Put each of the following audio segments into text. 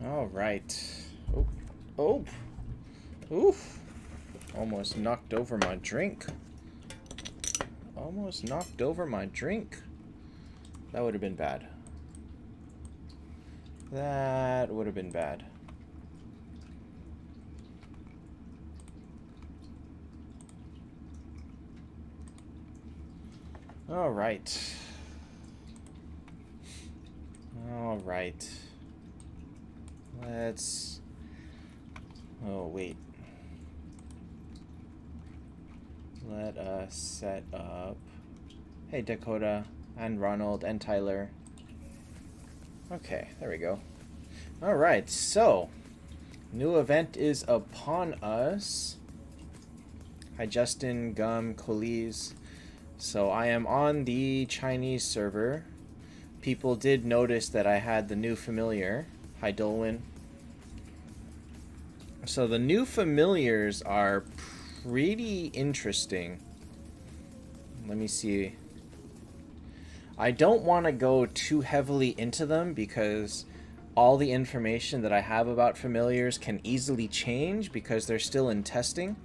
All right. Oh, oh, oof! Almost knocked over my drink. Almost knocked over my drink. That would have been bad. That would have been bad. All right. All right. Let's... Oh, wait. Let us set up... Hey, Dakota, and Ronald, and Tyler. Okay, there we go. Alright, so... New event is upon us. Hi, Justin, Gum, Colis. So I am on the Chinese server. People did notice that I had the new familiar. Hi, Dolwyn. So the new familiars are pretty interesting. Let me see. I don't want to go too heavily into them because all the information that I have about familiars can easily change because they're still in testing.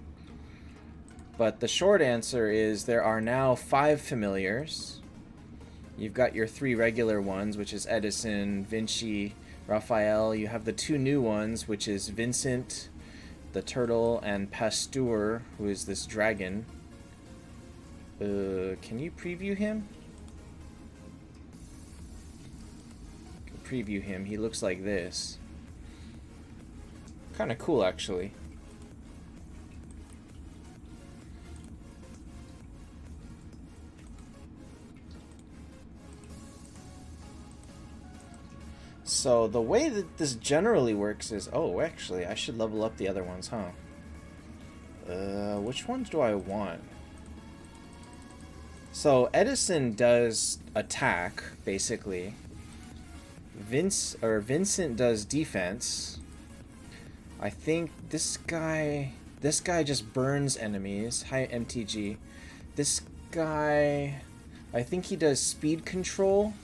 But the short answer is there are now 5 familiars. You've got your 3 regular ones, which is Edison, Vinci, Raphael. You have the 2 new ones, which is Vincent, the turtle, and Pasteur, who is this dragon. Can you preview him? Preview him. He looks like this. Kind of cool, actually. So the way that this generally works is... Oh, actually, I should level up the other ones, huh? Which ones do I want? So Edison does attack, basically. Vincent does defense. I think this guy just burns enemies. Hi, MTG. This guy, I think he does speed control.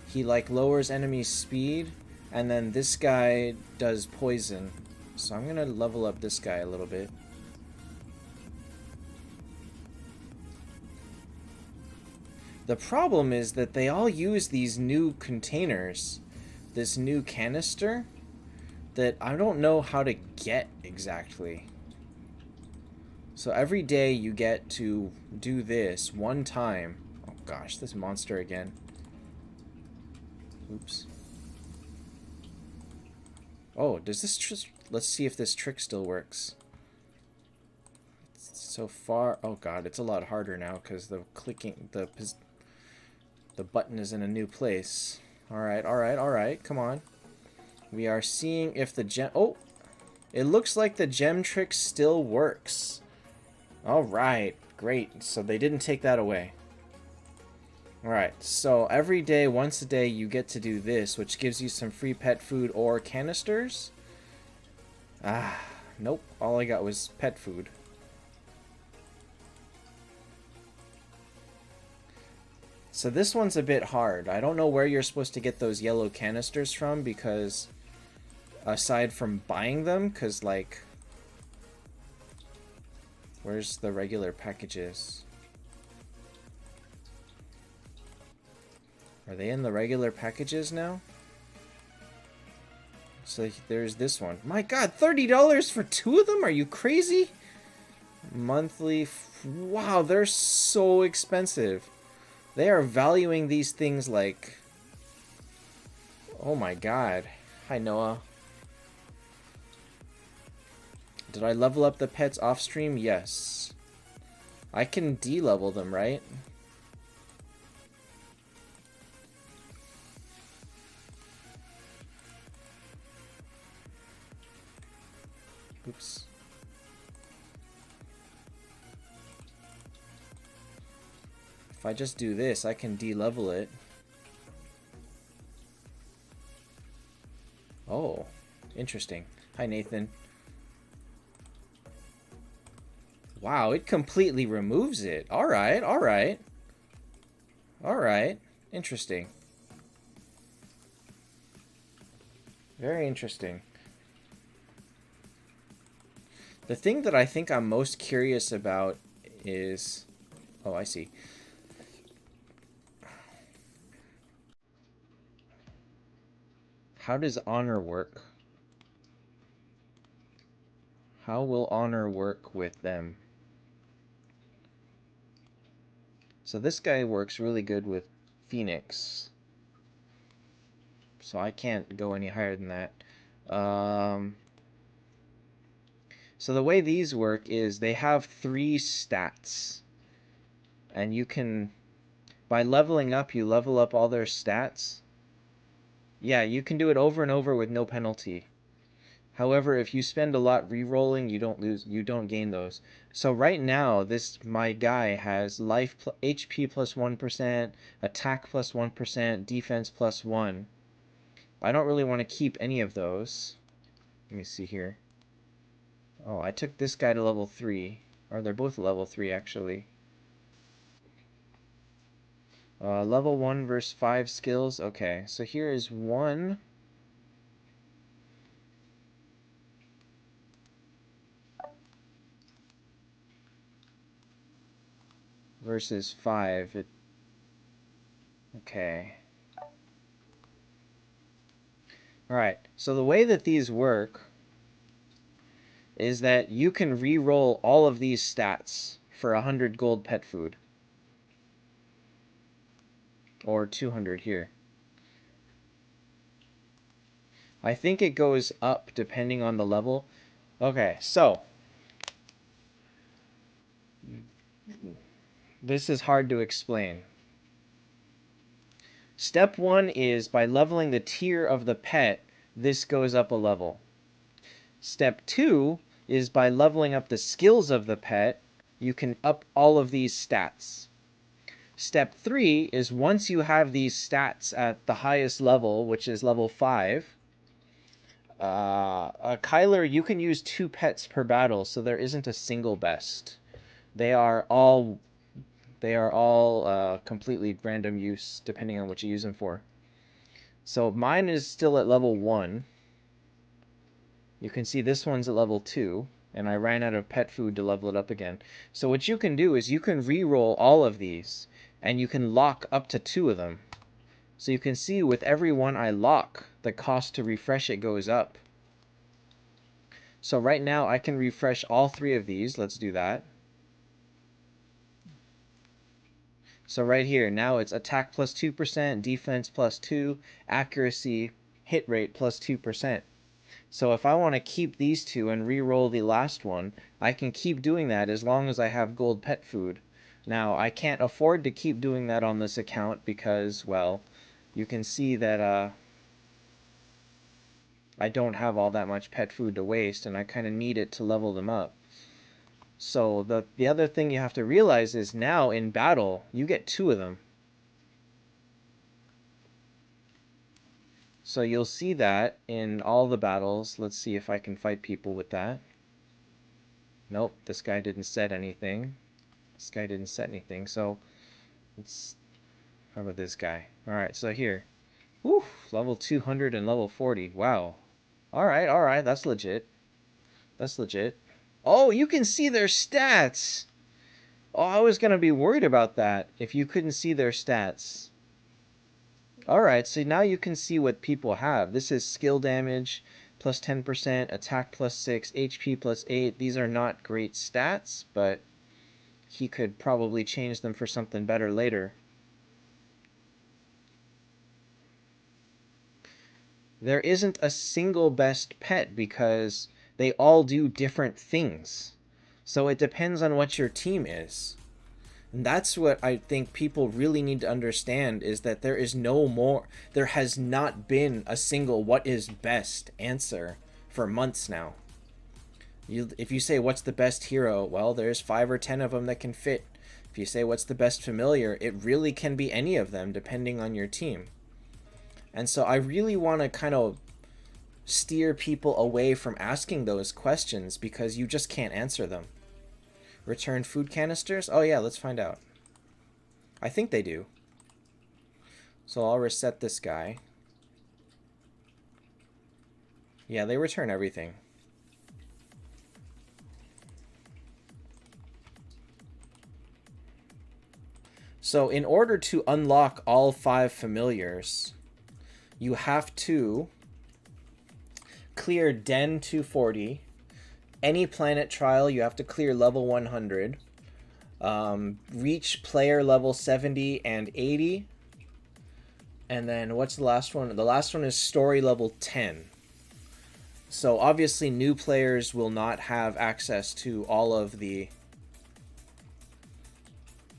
He like lowers enemies' speed, and then this guy does poison. So I'm gonna level up this guy a little bit. The problem is that they all use these new containers, this new canister, that I don't know how to get exactly. So every day you get to do this one time. Oh gosh, this monster again. Oops. Oh, does this let's see if this trick still works. So far, oh god, it's a lot harder now because the clicking, the button is in a new place. Alright, alright, alright, come on. We are seeing if the gem... Oh! It looks like the gem trick still works. Alright, great. So they didn't take that away. Alright, so every day, once a day, you get to do this, which gives you some free pet food or canisters. Ah, nope. All I got was pet food. So this one's a bit hard. I don't know where you're supposed to get those yellow canisters from because... Aside from buying them, because, like... Where's the regular packages? Are they in the regular packages now? So there's this one. My god, $30 for 2 of them? Are you crazy? Monthly... Wow, they're so expensive. They are valuing these things like... Oh my god. Hi, Noah. Did I level up the pets off stream? Yes. I can de-level them, right? Oops. If I just do this, I can de-level it. Oh, interesting. Hi, Nathan. Wow, it completely removes it. Alright, alright. Alright, interesting. Very interesting. The thing that I think I'm most curious about is... Oh, I see. How does honor work? How will honor work with them? So this guy works really good with Phoenix. So I can't go any higher than that. So the way these work is they have 3 stats. And you can, by leveling up, you level up all their stats. Yeah, you can do it over and over with no penalty. However, if you spend a lot re-rolling, you don't gain those. So right now, my guy has HP plus 1%, attack plus 1%, defense plus 1. I don't really want to keep any of those. Let me see here. Oh, I took this guy to level 3. Or they're both level 3, actually. Level 1 versus 5 skills. Okay, so here is 1. Versus 5. Okay. Alright, so the way that these work is that you can re-roll all of these stats for 100 gold pet food. Or 200 here. I think it goes up depending on the level. Okay, so this is hard to explain. Step 1 is by leveling the tier of the pet, this goes up a level. Step 2 is by leveling up the skills of the pet, you can up all of these stats. Step 3 is once you have these stats at the highest level, which is level 5, Kyler, you can use 2 pets per battle, so there isn't a single best. They are all completely random use, depending on what you use them for. So mine is still at level 1. You can see this one's at level 2, and I ran out of pet food to level it up again. So what you can do is you can re-roll all of these, and you can lock up to 2 of them. So you can see with every one I lock, the cost to refresh it goes up. So right now I can refresh all 3 of these. Let's do that. So right here, now it's attack plus 2%, defense plus 2, accuracy, hit rate plus 2%. So if I want to keep these 2 and re-roll the last one, I can keep doing that as long as I have gold pet food. Now, I can't afford to keep doing that on this account because, well, you can see that I don't have all that much pet food to waste, and I kind of need it to level them up. So the other thing you have to realize is now in battle, you get 2 of them. So you'll see that in all the battles. Let's see if I can fight people with that. Nope, this guy didn't set anything. This guy didn't set anything, so let's... How about this guy? Alright, so here. Whew, level 200 and level 40. Wow. Alright, that's legit. That's legit. Oh, you can see their stats! Oh, I was gonna be worried about that if you couldn't see their stats. Alright, so now you can see what people have. This is skill damage plus 10%, attack plus 6, HP plus 8. These are not great stats, but he could probably change them for something better later. There isn't a single best pet because they all do different things. So it depends on what your team is. And that's what I think people really need to understand is that there has not been a single what is best answer for months now. If you say what's the best hero, well, there's 5 or 10 of them that can fit. If you say what's the best familiar, it really can be any of them depending on your team. And so I really want to kind of steer people away from asking those questions because you just can't answer them. Return food canisters? Oh yeah, let's find out. I think they do. So I'll reset this guy. Yeah, they return everything. So in order to unlock all 5 familiars, you have to clear Den 240. Any planet trial, you have to clear level 100. Reach player level 70 and 80. And then what's the last one? The last one is story level 10. So obviously new players will not have access to all of the...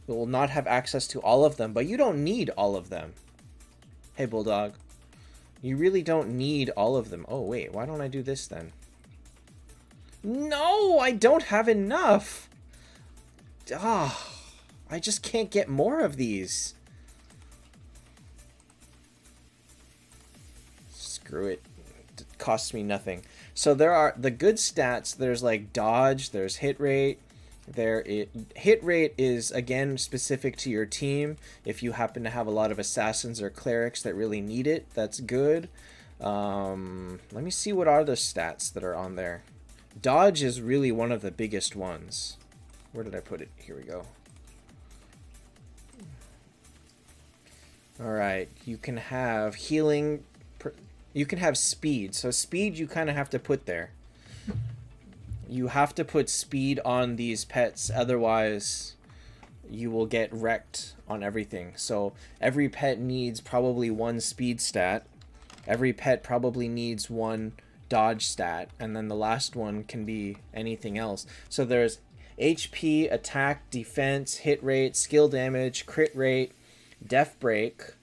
will not have access to all of them, but you don't need all of them. Hey, Bulldog. You really don't need all of them. Oh, wait. Why don't I do this then? No! I don't have enough! Ah, I just can't get more of these. Screw it. It costs me nothing. So there are the good stats. There's like dodge. There's hit rate. Hit rate is again specific to your team. If you happen to have a lot of assassins or clerics that really need it, that's good. Let me see what are the stats that are on there. Dodge is really one of the biggest ones. Where did I put it? Here we go. Alright, you can have healing. You can have speed. So speed you kind of have to put there. You have to put speed on these pets, otherwise you will get wrecked on everything. So every pet needs probably 1 speed stat. Every pet probably needs 1 dodge stat. And then the last one can be anything else. So there's HP, attack, defense, hit rate, skill damage, crit rate, def break,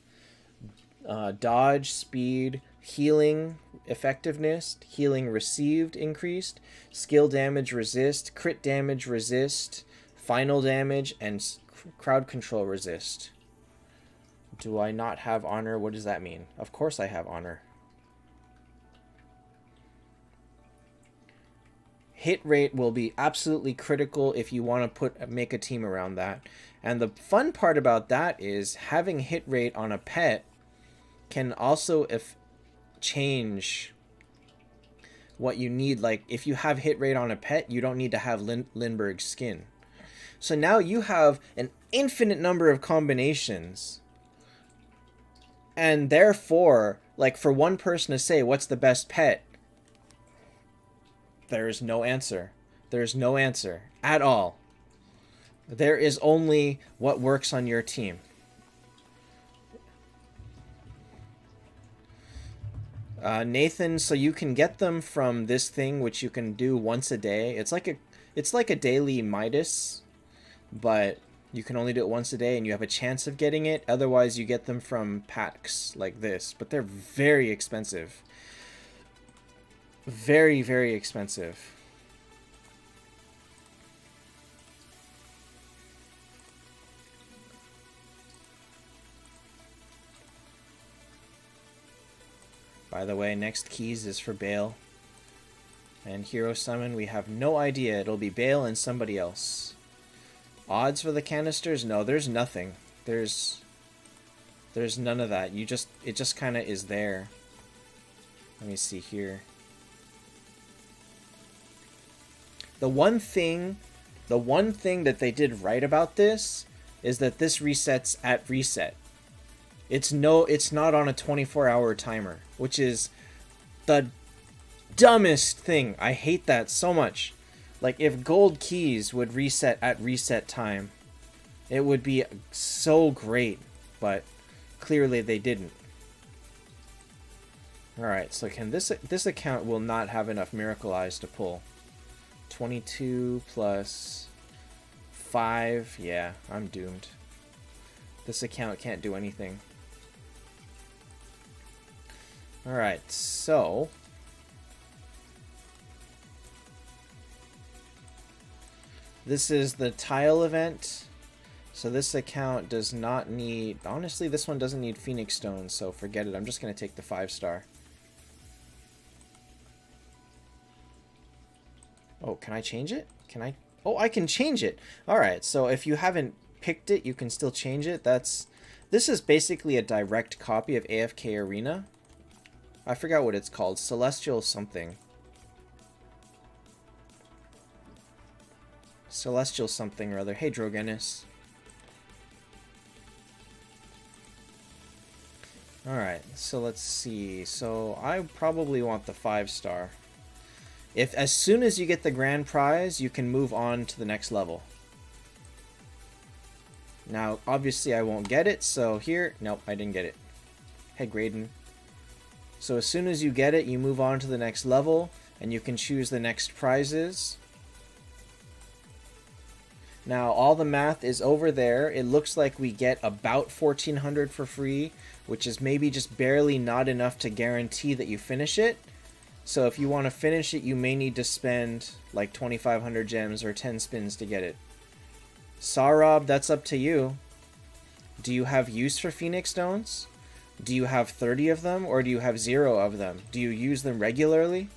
dodge, speed, healing, effectiveness, healing received increased, skill damage resist, crit damage resist, final damage, and crowd control resist. Do I not have honor? What does that mean? Of course I have honor. Hit rate will be absolutely critical if you want to make a team around that. And the fun part about that is having hit rate on a pet can also change what you need. Like if you have hit rate on a pet, you don't need to have Lindbergh's skin. So now you have an infinite number of combinations. And therefore, like for one person to say what's the best pet, there is no answer. There is no answer at all. There is only what works on your team. Nathan, so you can get them from this thing, which you can do once a day. It's like a daily Midas, but you can only do it once a day, and you have a chance of getting it. Otherwise, you get them from packs like this, but they're very expensive. Very, very expensive. By the way, next keys is for Bale. And Hero Summon, we have no idea. It'll be Bale and somebody else. Odds for the canisters? No, there's nothing. There's none of that. It just kind of is there. Let me see here. The one thing that they did right about this is that this resets at reset. It's not on a 24-hour timer, which is the dumbest thing. I hate that so much. Like if gold keys would reset at reset time, it would be so great, but clearly they didn't. All right, so this account will not have enough Miracle Eyes to pull. 22 plus 5. Yeah, I'm doomed. This account can't do anything. Alright, so this is the tile event. So this account does not need... Honestly, this one doesn't need Phoenix Stones, so forget it. I'm just going to take the 5-star. Oh, can I change it? Can I? Oh, I can change it. Alright, so if you haven't picked it, you can still change it. This is basically a direct copy of AFK Arena. I forgot what it's called. Celestial something. Celestial something or other. Hey, Drogenis. Alright, so let's see. So I probably want the 5-star. If as soon as you get the grand prize, you can move on to the next level. Now, obviously I won't get it, so here... Nope, I didn't get it. Hey, Graydon. So as soon as you get it, you move on to the next level, and you can choose the next prizes. Now, all the math is over there. It looks like we get about 1,400 for free, which is maybe just barely not enough to guarantee that you finish it. So if you want to finish it, you may need to spend like 2,500 gems or 10 spins to get it. Sarab, that's up to you. Do you have use for Phoenix Stones? Do you have 30 of them, or do you have 0 of them? Do you use them regularly?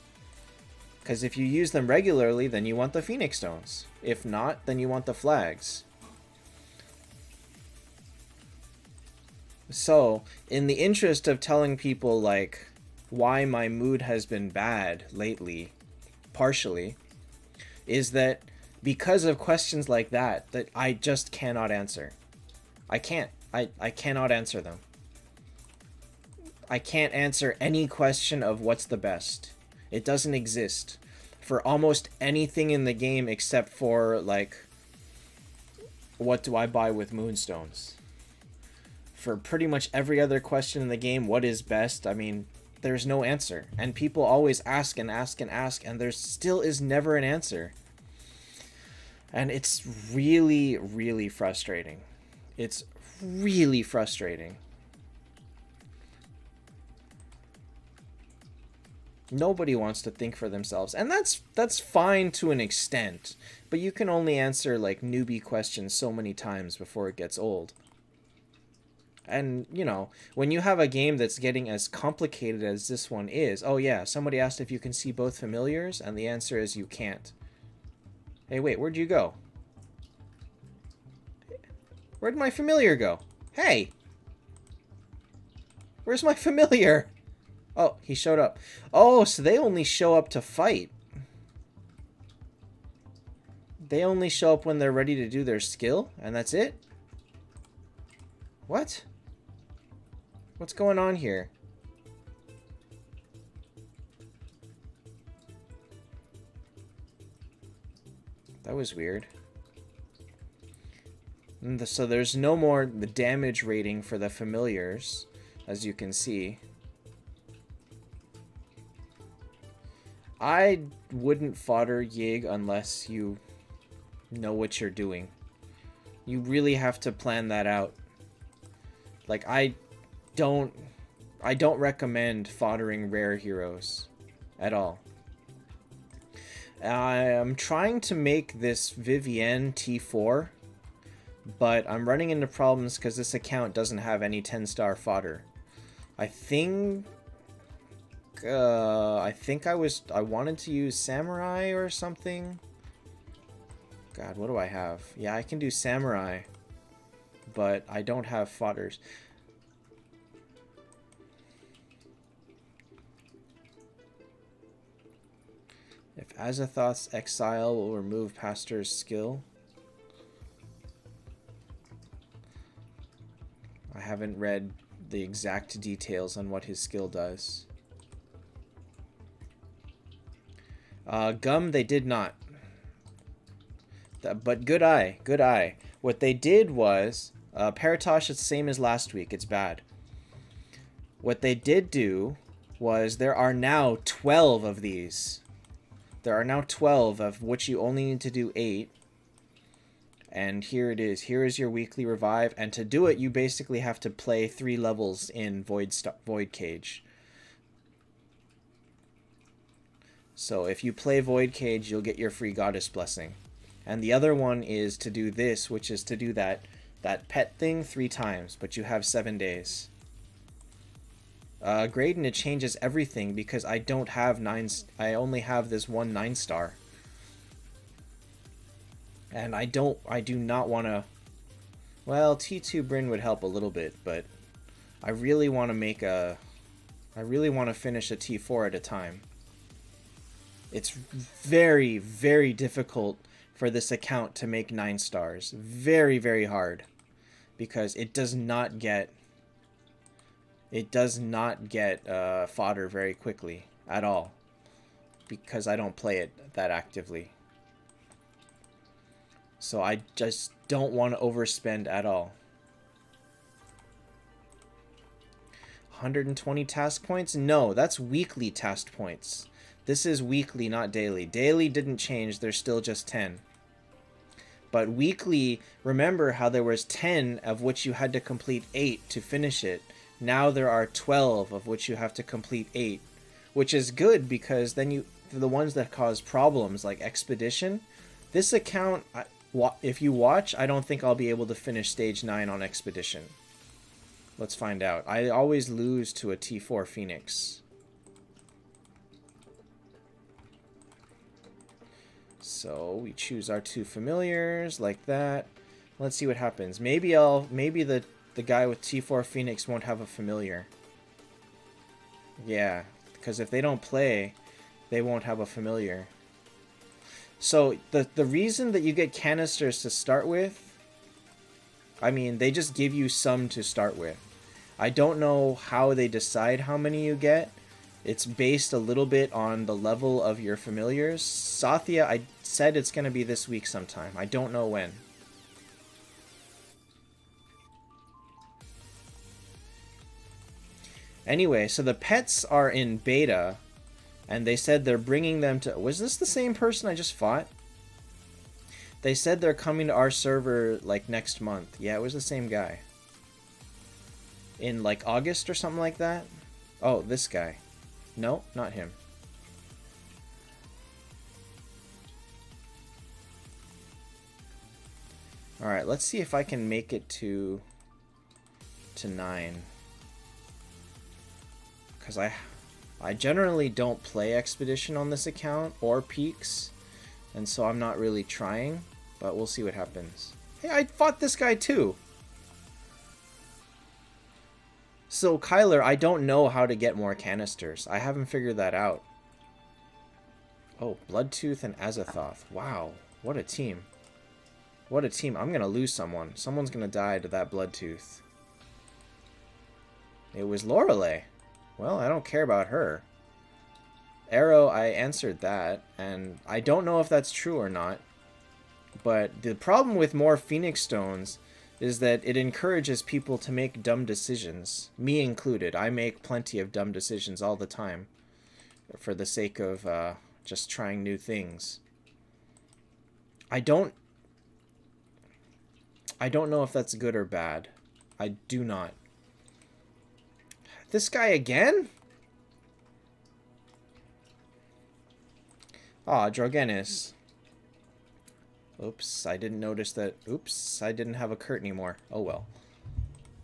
Because if you use them regularly, then you want the Phoenix Stones. If not, then you want the flags. So, in the interest of telling people, like, why my mood has been bad lately, partially, is that because of questions like that I just cannot answer. I can't. I cannot answer them. I can't answer any question of what's the best. It doesn't exist for almost anything in the game except for, like, what do I buy with moonstones? For pretty much every other question in the game, what is best? I mean, there's no answer. And people always ask and ask and ask, and there still is never an answer. And it's really, really frustrating. It's really frustrating. Nobody wants to think for themselves, and that's fine to an extent, but you can only answer like newbie questions so many times before it gets old. And, you know, when you have a game that's getting as complicated as this one is... Oh yeah, somebody asked if you can see both familiars, and the answer is you can't. Hey, wait, where'd you go? Where'd my familiar go? Hey! Where's my familiar? Oh, he showed up. Oh, so they only show up to fight. They only show up when they're ready to do their skill, and that's it? What? What's going on here? That was weird. So there's no more the damage rating for the familiars, as you can see. I wouldn't fodder Yig unless you know what you're doing. You really have to plan that out. Like, I don't recommend foddering rare heroes at all. I'm trying to make this Vivienne T4, but I'm running into problems because this account doesn't have any 10-star fodder. I think I wanted to use Samurai or something. God, what do I have? Yeah, I can do Samurai, but I don't have fodders. If Azathoth's exile will remove Pastor's skill. I haven't read the exact details on what his skill does. Gum, they did not. But good eye, good eye. What they did was, Paratosh is the same as last week, it's bad. What they did do was there are now 12 of these. There are now 12, of which you only need to do 8. And here it is. Here is your weekly revive. And to do it, you basically have to play 3 levels in Void Cage. So if you play Void Cage, you'll get your free Goddess Blessing. And the other one is to do this, which is to do that pet thing 3 times. But you have 7 days. Graydon, it changes everything because I don't have 9. I only have this one 9-star. And I do not want to... Well, T2 Bryn would help a little bit, but I really want to make a I really want to finish a T4 at a time. It's very, very difficult for this account to make 9 stars. Very, very hard. Because it does not get fodder very quickly at all. Because I don't play it that actively. So I just don't want to overspend at all. 120 task points? No, that's weekly task points. This is weekly, not daily. Daily didn't change, there's still just 10. But weekly, remember how there was 10 of which you had to complete 8 to finish it. Now there are 12 of which you have to complete 8. Which is good because then the ones that cause problems like Expedition, this account, if you watch, I don't think I'll be able to finish stage 9 on Expedition. Let's find out. I always lose to a T4 Phoenix. So we choose our 2 familiars like that. Let's see what happens. Maybe the guy with T4 Phoenix won't have a familiar. Yeah, because if they don't play, they won't have a familiar. So the reason that you get canisters to start with, I mean, they just give you some to start with. I don't know how they decide how many you get. It's based a little bit on the level of your familiars. Sathya, I said it's going to be this week sometime. I don't know when. Anyway, so the pets are in beta, and they said they're bringing them to... Was this the same person I just fought? They said they're coming to our server, like, next month. Yeah, it was the same guy. In, like, August or something like that? Oh, this guy. No, not him. Alright, let's see if I can make it to 9. Because I generally don't play Expedition on this account, or Peaks, and so I'm not really trying, but we'll see what happens. Hey, I fought this guy too! So, Kyler, I don't know how to get more canisters. I haven't figured that out. Oh, Bloodtooth and Azathoth. Wow, what a team. What a team. I'm gonna lose someone. Someone's gonna die to that Bloodtooth. It was Lorelei. Well, I don't care about her. Arrow, I answered that, and I don't know if that's true or not. But the problem with more Phoenix Stones is that it encourages people to make dumb decisions. Me included. I make plenty of dumb decisions all the time. For the sake of just trying new things. I don't know if that's good or bad. I do not. This guy again? Aw, Drogenis. Oops, I didn't notice that. Oops, I didn't have a Kurt anymore. Oh well.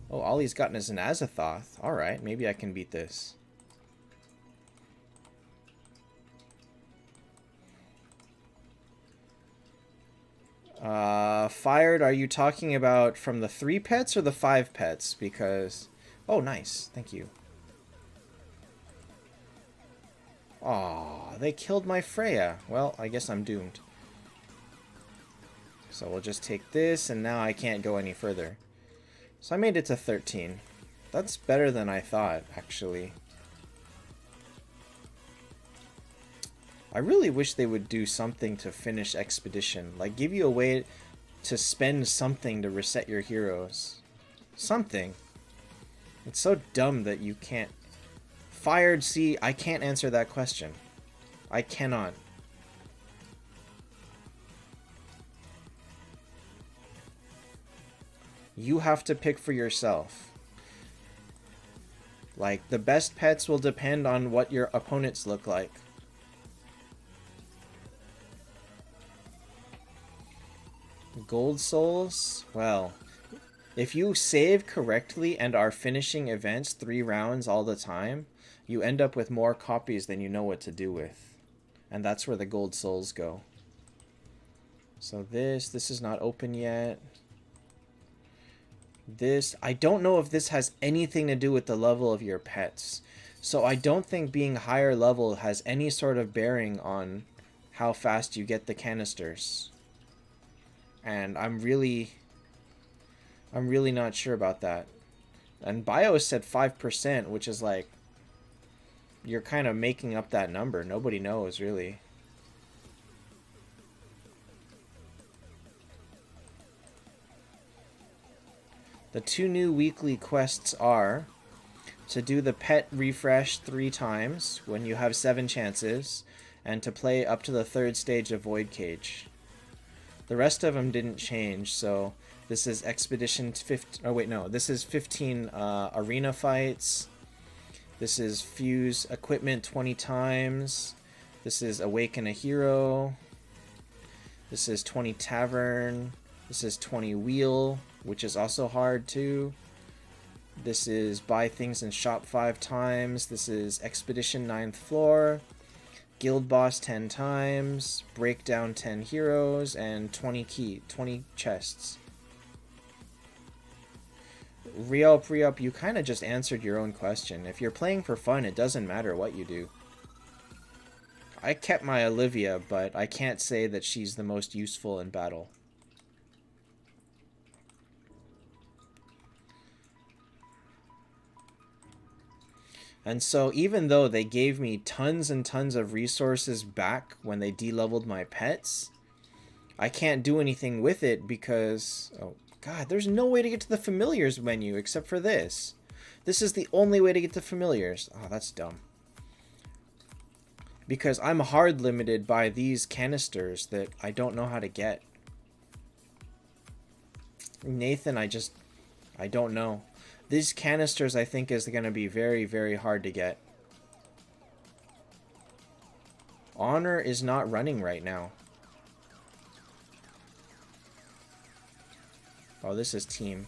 Oh, all he's gotten is an Azathoth. Alright, maybe I can beat this. Fired, are you talking about from the 3 pets or the 5 pets? Because... Oh, nice. Thank you. Aw, they killed my Freya. Well, I guess I'm doomed. So we'll just take this, and now I can't go any further. So I made it to 13. That's better than I thought, actually. I really wish they would do something to finish Expedition. Like, give you a way to spend something to reset your heroes. Something. It's so dumb that you can't... Fired, see, I can't answer that question. I cannot. You have to pick for yourself. Like, the best pets will depend on what your opponents look like. Gold souls? Well, if you save correctly and are finishing events 3 rounds all the time, you end up with more copies than you know what to do with. And that's where the gold souls go. So this is not open yet. This, I don't know if this has anything to do with the level of your pets. So I don't think being higher level has any sort of bearing on how fast you get the canisters. And I'm really not sure about that. And Bios said 5%, which is like, you're kind of making up that number. Nobody knows, really. The 2 new weekly quests are to do the pet refresh 3 times when you have 7 chances, and to play up to the 3rd stage of Void Cage. The rest of them didn't change, so this is Expedition 15... Oh, wait, no. This is 15 arena fights. This is Fuse Equipment 20 times. This is Awaken a Hero. This is 20 Tavern. This is 20 Wheel, which is also hard, too. This is Buy Things in Shop 5 times. This is Expedition 9th Floor. Guild Boss 10 times. Breakdown 10 Heroes. And 20 chests. Re-up, you kind of just answered your own question. If you're playing for fun, it doesn't matter what you do. I kept my Olivia, but I can't say that she's the most useful in battle. And so even though they gave me tons and tons of resources back when they de-leveled my pets, I can't do anything with it because... Oh, God, there's no way to get to the familiars menu except for this. This is the only way to get to familiars. Oh, that's dumb. Because I'm hard limited by these canisters that I don't know how to get. Nathan, I don't know. These canisters, I think, is going to be very, very hard to get. Honor is not running right now. Oh, this is team.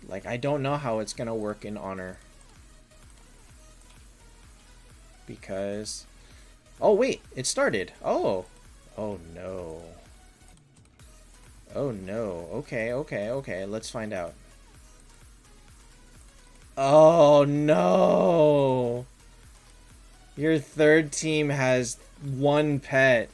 Like, I don't know how it's going to work in Honor. Because... Oh, wait. It started. Oh. Oh, no. Oh, no. Okay. Let's find out. Oh, no. Your third team has 1 pet.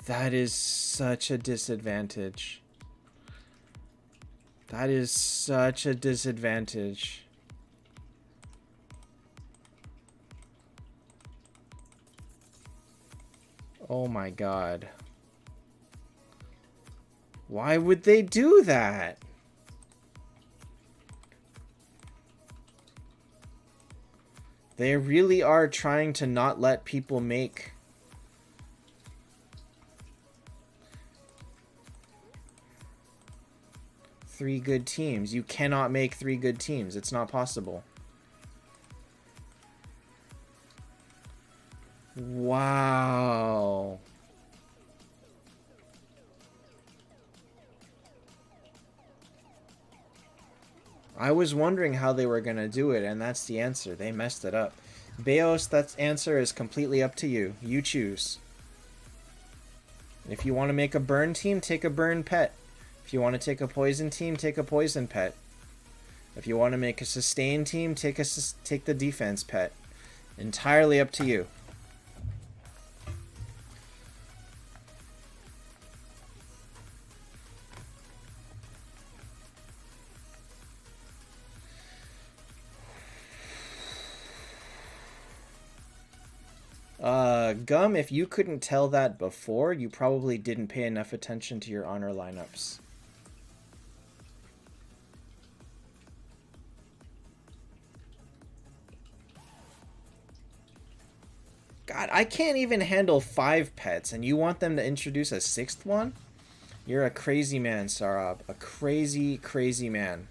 That is such a disadvantage. That is such a disadvantage. Oh my God. Why would they do that? They really are trying to not let people make... 3 good teams. You cannot make 3 good teams. It's not possible. Wow. I was wondering how they were going to do it, and that's the answer. They messed it up. Beos, that answer is completely up to you. You choose. If you want to make a burn team, take a burn pet. If you want to take a poison team, take a poison pet. If you want to make a sustain team, take the defense pet. Entirely up to you. Gum, if you couldn't tell that before, you probably didn't pay enough attention to your honor lineups. God, I can't even handle 5 pets, and you want them to introduce a 6th one? You're a crazy man, Sarab. A crazy, crazy man.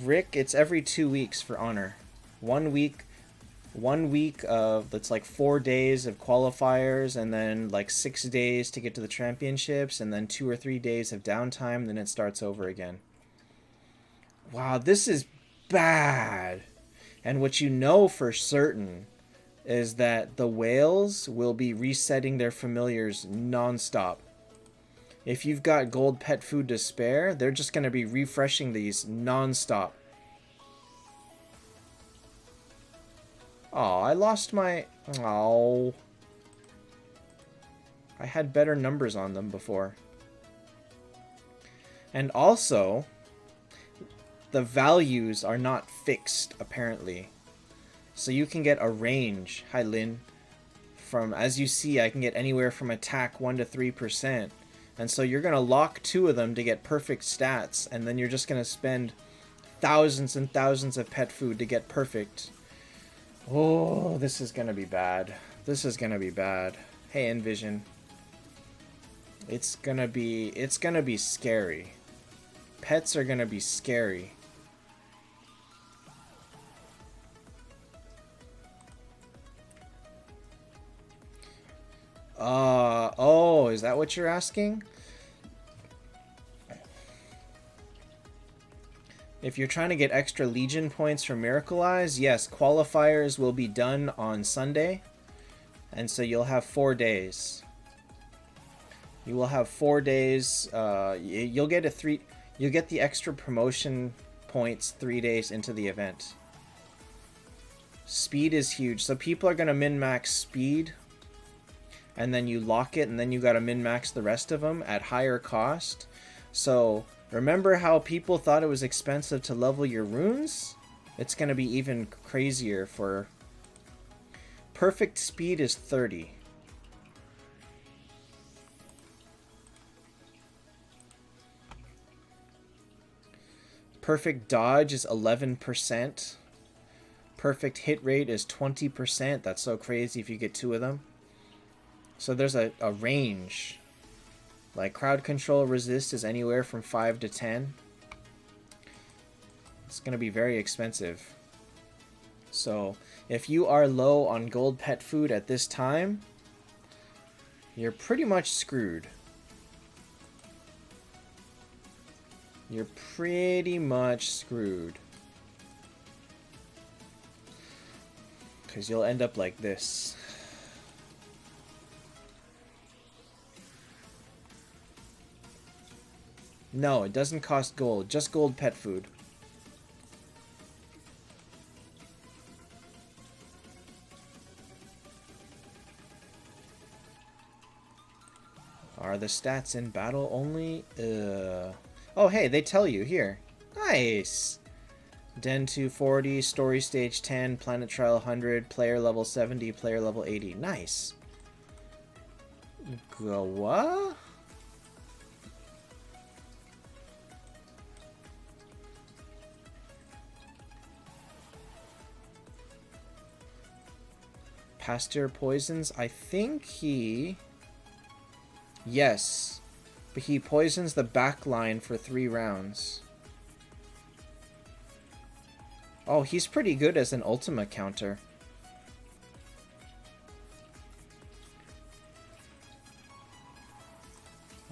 Rick, it's every 2 weeks for honor. 1 week, 1 week of, that's like 4 days of qualifiers, and then like 6 days to get to the championships, and then 2 or 3 days of downtime, then it starts over again. Wow, this is bad. And what you know for certain is that the whales will be resetting their familiars non-stop. If you've got gold pet food to spare, they're just going to be refreshing these non-stop. Oh, I lost my... Oh. I had better numbers on them before. And also, the values are not fixed, apparently. So you can get a range. Hi, Lynn. From, as you see, I can get anywhere from attack 1 to 3%. And so you're going to lock 2 of them to get perfect stats, and then you're just going to spend thousands and thousands of pet food to get perfect. Oh, this is going to be bad. This is going to be bad. Hey, Envision. It's going to be scary. Pets are going to be scary. Oh, is that what you're asking? If you're trying to get extra Legion points for Miracle Eyes, yes, qualifiers will be done on Sunday. And so you'll have 4 days. You will have 4 days. You'll get the extra promotion points 3 days into the event. Speed is huge. So people are going to min-max speed. And then you lock it, and then you got to min-max the rest of them at higher cost. So remember how people thought it was expensive to level your runes? It's going to be even crazier for... Perfect speed is 30. Perfect dodge is 11%. Perfect hit rate is 20%. That's so crazy if you get 2 of them. So there's a range. Like crowd control resist is anywhere from 5 to 10. It's going to be very expensive. So if you are low on gold pet food at this time, you're pretty much screwed. You're pretty much screwed. Because you'll end up like this. No, it doesn't cost gold. Just gold pet food. Are the stats in battle only? Oh, hey, they tell you here. Nice! Den 240, story stage 10, planet trial 100, player level 70, player level 80. Nice. Go what? Pasteur poisons? I think he... Yes. But he poisons the back line for 3 rounds. Oh, he's pretty good as an Ultima counter.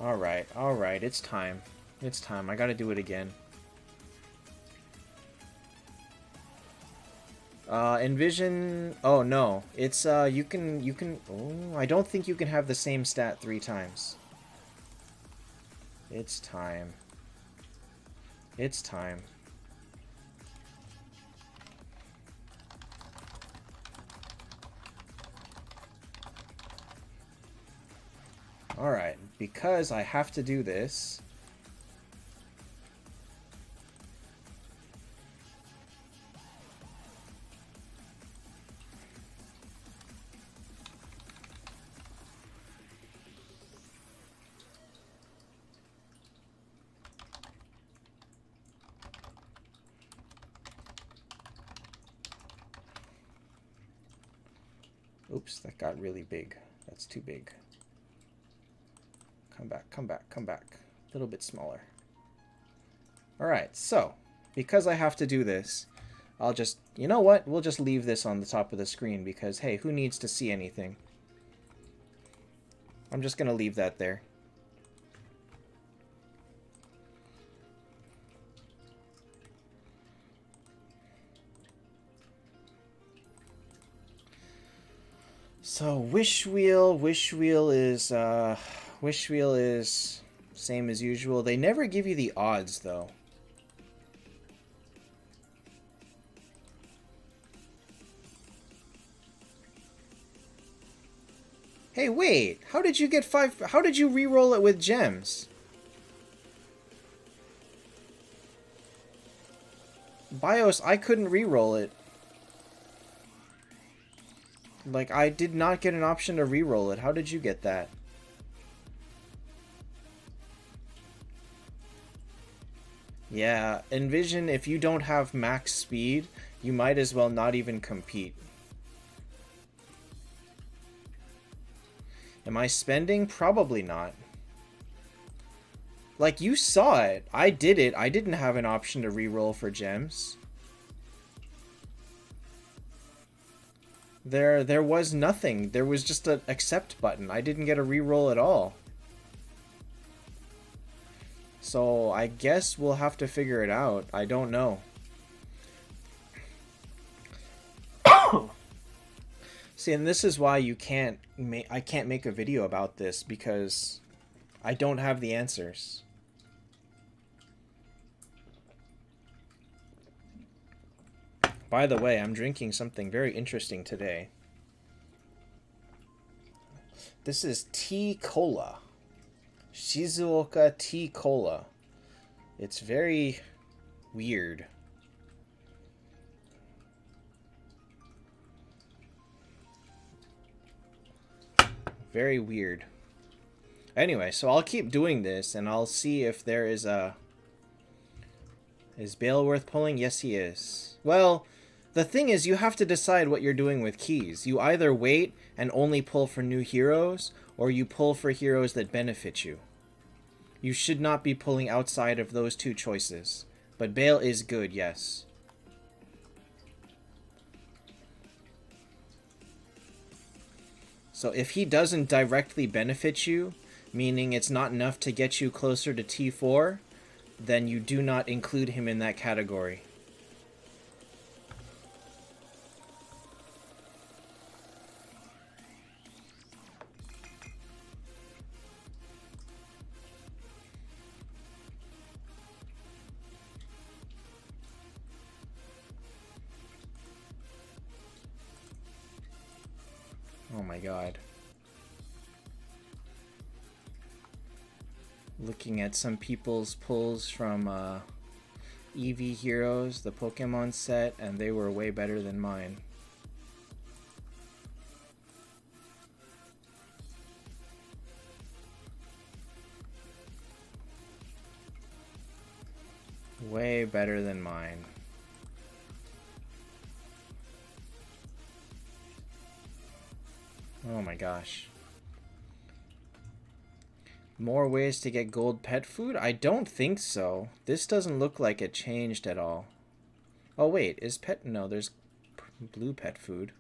Alright, it's time. It's time. I gotta do it again. Envision... Oh, no. It's, you can... Oh, I don't think you can have the same stat 3 times. It's time. It's time. Alright, because I have to do this... Oops, that got really big. That's too big. Come back, come back, come back. A little bit smaller. Alright, so, because I have to do this, I'll just, you know what? We'll just leave this on the top of the screen because, hey, who needs to see anything? I'm just going to leave that there. So wish wheel is same as usual. They never give you the odds though. Hey, wait. How did you get 5? How did you re-roll it with gems? BIOS, I couldn't re-roll it. Like, I did not get an option to re-roll it. How did you get that? Yeah, envision if you don't have max speed, you might as well not even compete. Am I spending? Probably not. Like, you saw it. I did it. I didn't have an option to re-roll for gems. There was nothing. There was just an accept button. I didn't get a re-roll at all. So I guess we'll have to figure it out. I don't know. See, and this is why you can't I can't make a video about this because I don't have the answers. By the way, I'm drinking something very interesting today. This is tea cola. Shizuoka tea cola. It's very weird. Very weird. Anyway, so I'll keep doing this and I'll see if there is a... Is Bale worth pulling? Yes, he is. Well, the thing is, you have to decide what you're doing with keys. You either wait and only pull for new heroes, or you pull for heroes that benefit you. You should not be pulling outside of those two choices. But Bale is good, yes. So if he doesn't directly benefit you, meaning it's not enough to get you closer to T4, then you do not include him in that category. Oh my god. Looking at some people's pulls from EV Heroes, the Pokemon set, and they were way better than mine. Way better than mine. Oh my gosh. More ways to get gold pet food? I don't think so. This doesn't look like it changed at all. Oh wait, is pet... No, there's blue pet food.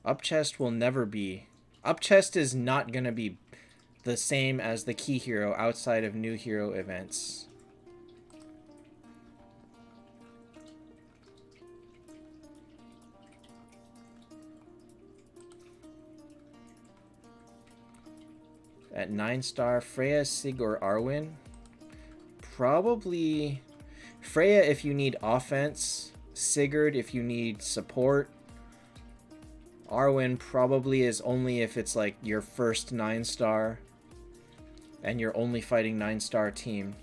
Up chest will never be... Up chest is not gonna be the same as the key hero outside of new hero events. At 9-star, Freya, Sig, or Arwen? Probably Freya if you need offense, Sigurd if you need support. Arwen probably is only if it's like your first 9-star and you're only fighting 9-star team.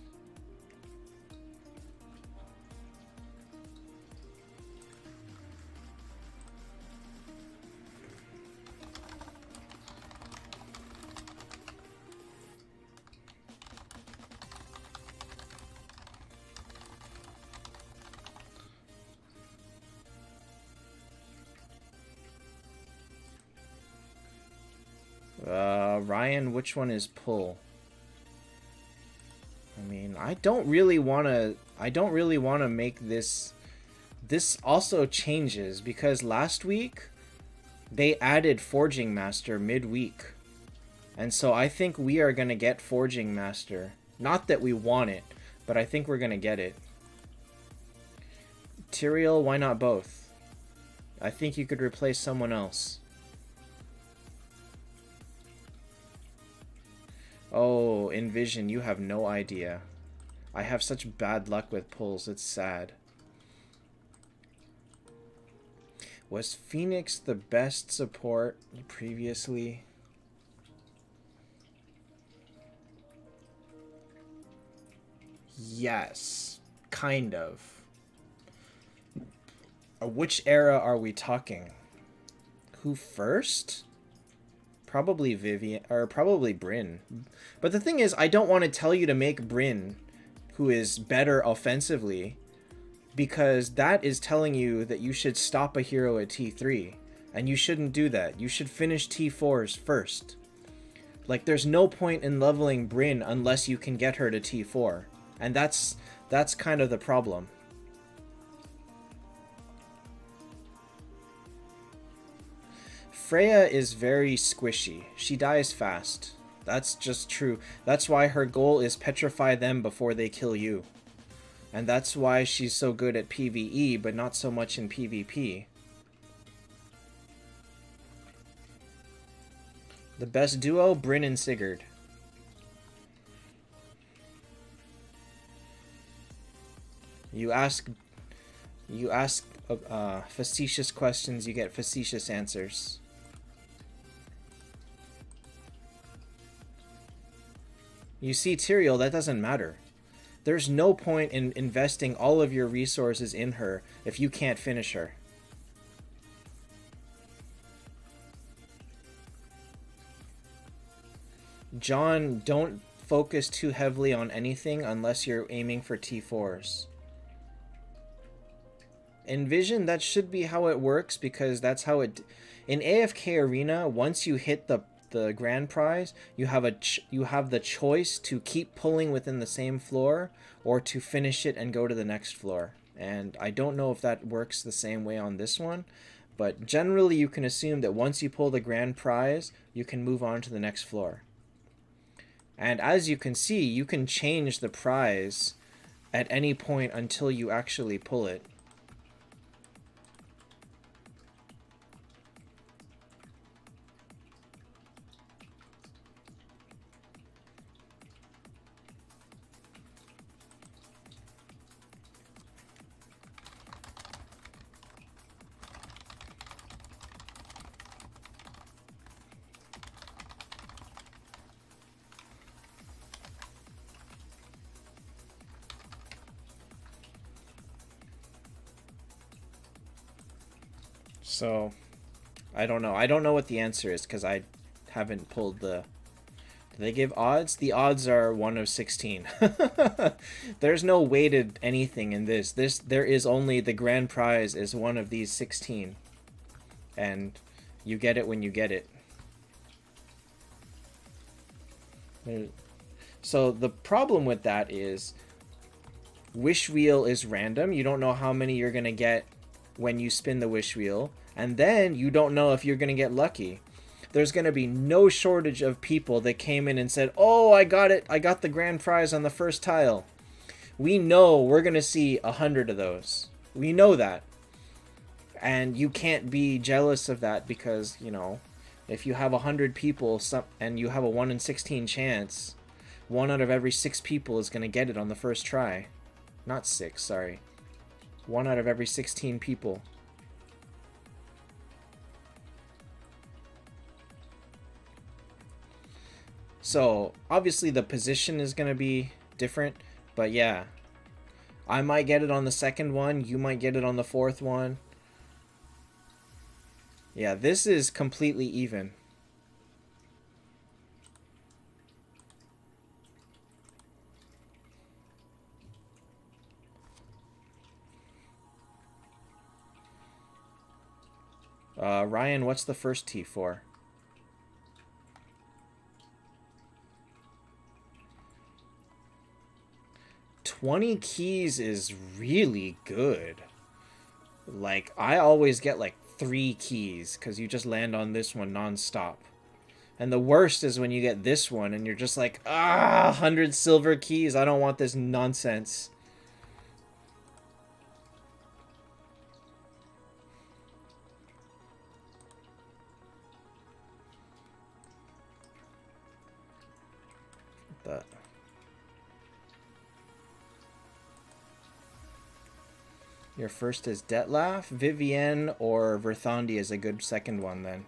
Ryan, which one is pull? I mean, I don't really want to make this this also changes because last week they added Forging Master midweek. And so I think we are going to get Forging Master. Not that we want it, but I think we're going to get it. Tyrael, why not both? I think you could replace someone else. Oh, Envision, you have no idea. I have such bad luck with pulls, it's sad. Was Phoenix the best support previously? Yes, kind of. Which era are we talking? Who first? Probably Vivian, or probably Brynn. But the thing is, I don't want to tell you to make Brynn, who is better offensively, because that is telling you that you should stop a hero at T3. And you shouldn't do that. You should finish T4s first. Like, there's no point in leveling Brynn unless you can get her to T4. And that's kind of the problem. Freya is very squishy. She dies fast. That's just true. That's why her goal is petrify them before they kill you. And that's why she's so good at PvE, but not so much in PvP. The best duo, Brynn and Sigurd. You ask facetious questions, you get facetious answers. You see, Tyrael, that doesn't matter. There's no point in investing all of your resources in her if you can't finish her. John, don't focus too heavily on anything unless you're aiming for T4s. Envision, that should be how it works, because that's how it... In AFK Arena, once you hit the grand prize, you have the choice to keep pulling within the same floor or to finish it and go to the next floor. And I don't know if that works the same way on this one, but generally you can assume that once you pull the grand prize, you can move on to the next floor. And as you can see, you can change the prize at any point until you actually pull it. So, I don't know. I don't know what the answer is because I haven't pulled the... Do they give odds? The odds are 1 of 16. There's no weighted anything in this. There is only the grand prize is one of these 16. And you get it when you get it. So the problem with that is wish wheel is random. You don't know how many you're going to get when you spin the wish wheel. And then you don't know if you're going to get lucky. There's going to be no shortage of people that came in and said, oh, I got it. I got the grand prize on the first tile. We know we're going to see 100 of those. We know that. And you can't be jealous of that because, you know, if you have 100 people and you have a 1 in 16 chance, 1 out of every 6 people is going to get it on the first try. Not 6, sorry. 1 out of every 16 people. So, obviously the position is going to be different, but yeah. I might get it on the second one, you might get it on the fourth one. Yeah, this is completely even. Ryan, what's the first T for? $20 keys is really good. Like, I always get like 3 keys because you just land on this one non-stop. And the worst is when you get this one and you're just like, 100 silver keys. I don't want this nonsense. But your first is Detlaf, Vivienne, or Verthandi is a good second one then.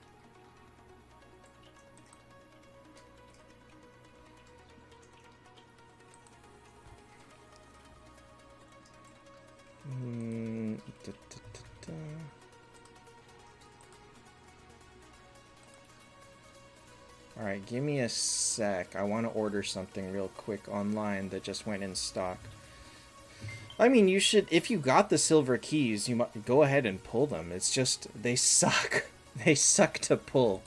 Alright, give me a sec. I want to order something real quick online that just went in stock. I mean, you should, if you got the silver keys, you might go ahead and pull them. It's just, they suck. They suck to pull.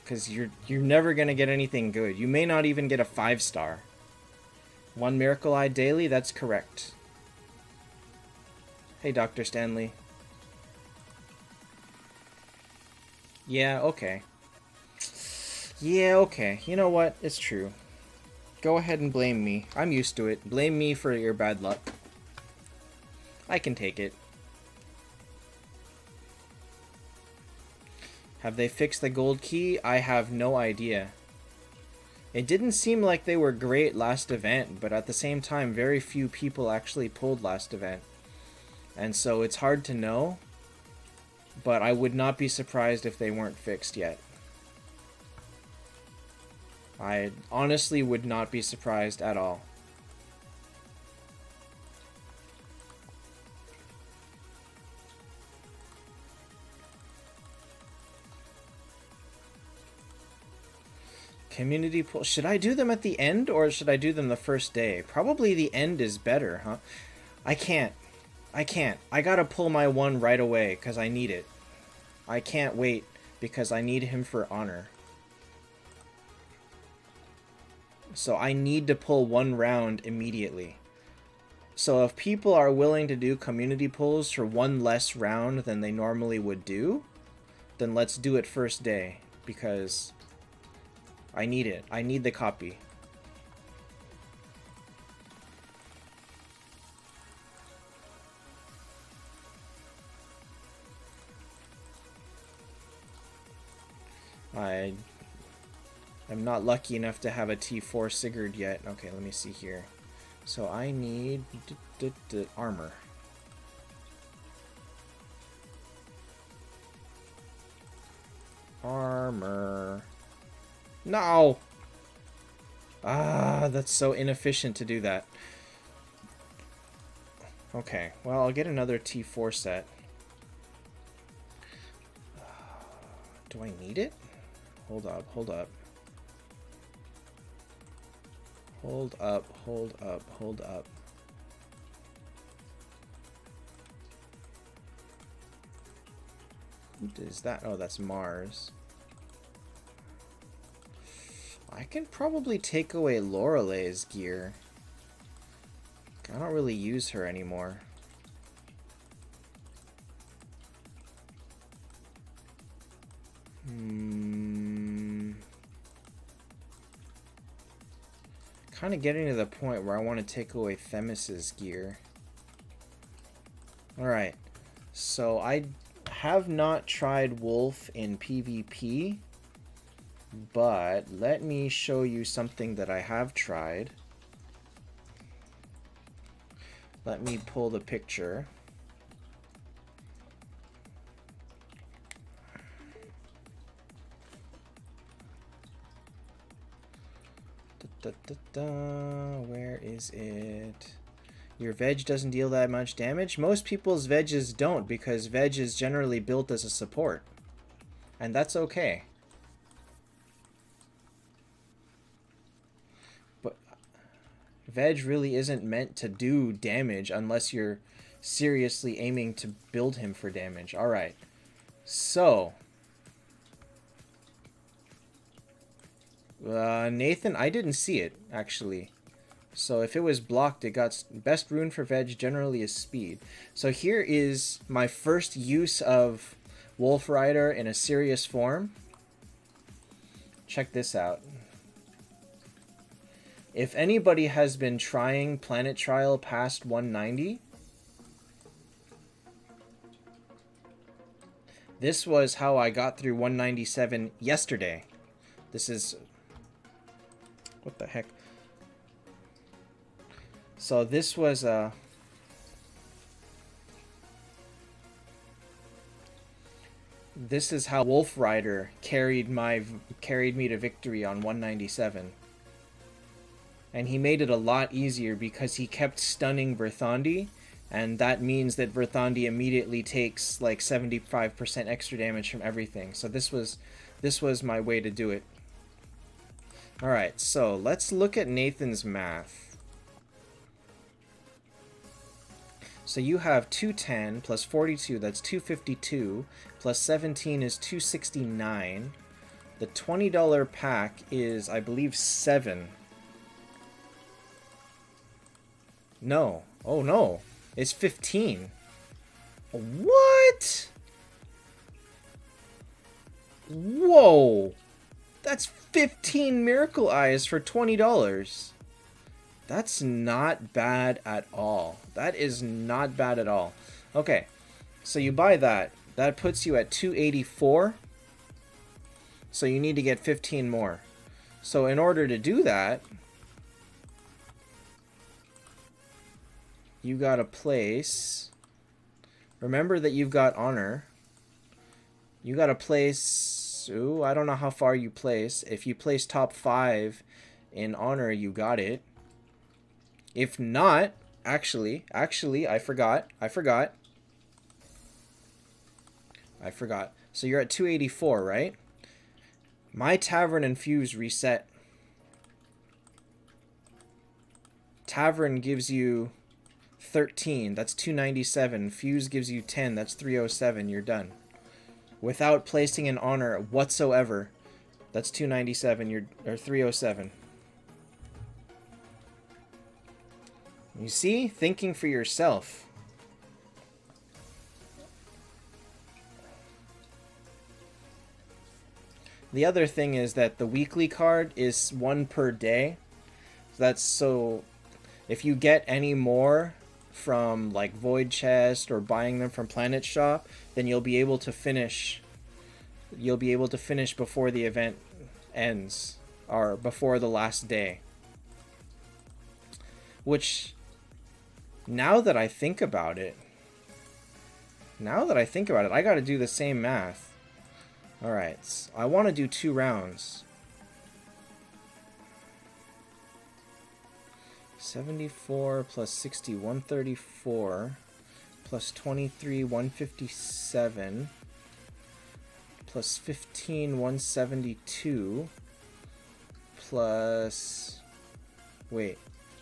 Because you're never going to get anything good. You may not even get a 5-star. 1 Miracle Eye daily? That's correct. Hey, Dr. Stanley. Yeah, okay. Yeah, okay. You know what? It's true. Go ahead and blame me. I'm used to it. Blame me for your bad luck. I can take it. Have they fixed the gold key? I have no idea. It didn't seem like they were great last event, but at the same time, very few people actually pulled last event. And so it's hard to know, but I would not be surprised if they weren't fixed yet. I honestly would not be surprised at all. Community pool. Should I do them at the end or should I do them the first day? Probably the end is better, huh? I can't. I gotta pull my one right away because I need it. I can't wait because I need him for honor. So I need to pull 1 round immediately. So if people are willing to do community pulls for 1 less round than they normally would do, then let's do it first day because I need it. I need the copy. I'm not lucky enough to have a T4 Sigurd yet. Okay, let me see here. So I need armor. Armor. No! That's so inefficient to do that. Okay, well, I'll get another T4 set. Do I need it? Hold up. Hold up. What is that? Oh, that's Mars. I can probably take away Lorelei's gear. I don't really use her anymore. Kind of getting to the point where I want to take away Themis's gear. Alright, so I have not tried Wolf in PvP, but let me show you something that I have tried. Let me pull the picture. Where is it? Your veg doesn't deal that much damage? Most people's veges don't because veg is generally built as a support. And that's okay. But veg really isn't meant to do damage unless you're seriously aiming to build him for damage. Alright. So Nathan, I didn't see it, actually. So if it was blocked, it got best rune for veg generally is speed. So here is my first use of Wolf Rider in a serious form. Check this out. If anybody has been trying Planet Trial past 190, this was how I got through 197 yesterday. This is... what the heck? So this was this is how Wolf Rider carried me to victory on 197. And he made it a lot easier because he kept stunning Verthandi, and that means that Verthandi immediately takes like 75% extra damage from everything. So this was my way to do it. All right, so let's look at Nathan's math. So you have 210 plus 42, that's 252, plus 17 is 269. The $20 pack is, I believe, 7. No. Oh, no. It's 15. What? Whoa. That's 15 Miracle Eyes for $20. That's not bad at all. That is not bad at all. Okay, so you buy that. That puts you at 284. So you need to get 15 more. So in order to do that, you gotta place... remember that you've got honor. You gotta place... ooh, I don't know how far you place. If you place top 5 in honor, you got it. If not, actually, I forgot. So you're at 284, right? My Tavern and Fuse reset. Tavern gives you 13, that's 297. Fuse gives you 10, that's 307. You're done. Without placing an honor whatsoever, that's 297, or 307. You see? Thinking for yourself. The other thing is that the weekly card is 1 per day. So if you get any more from like Void Chest or buying them from Planet Shop, then you'll be able to finish. You'll be able to finish before the event ends, or before the last day. Which, now that I think about it, I gotta do the same math. Alright, I want to do 2 rounds. 74 plus 60, 134, plus 23, 157, plus 15, 172, plus, wait,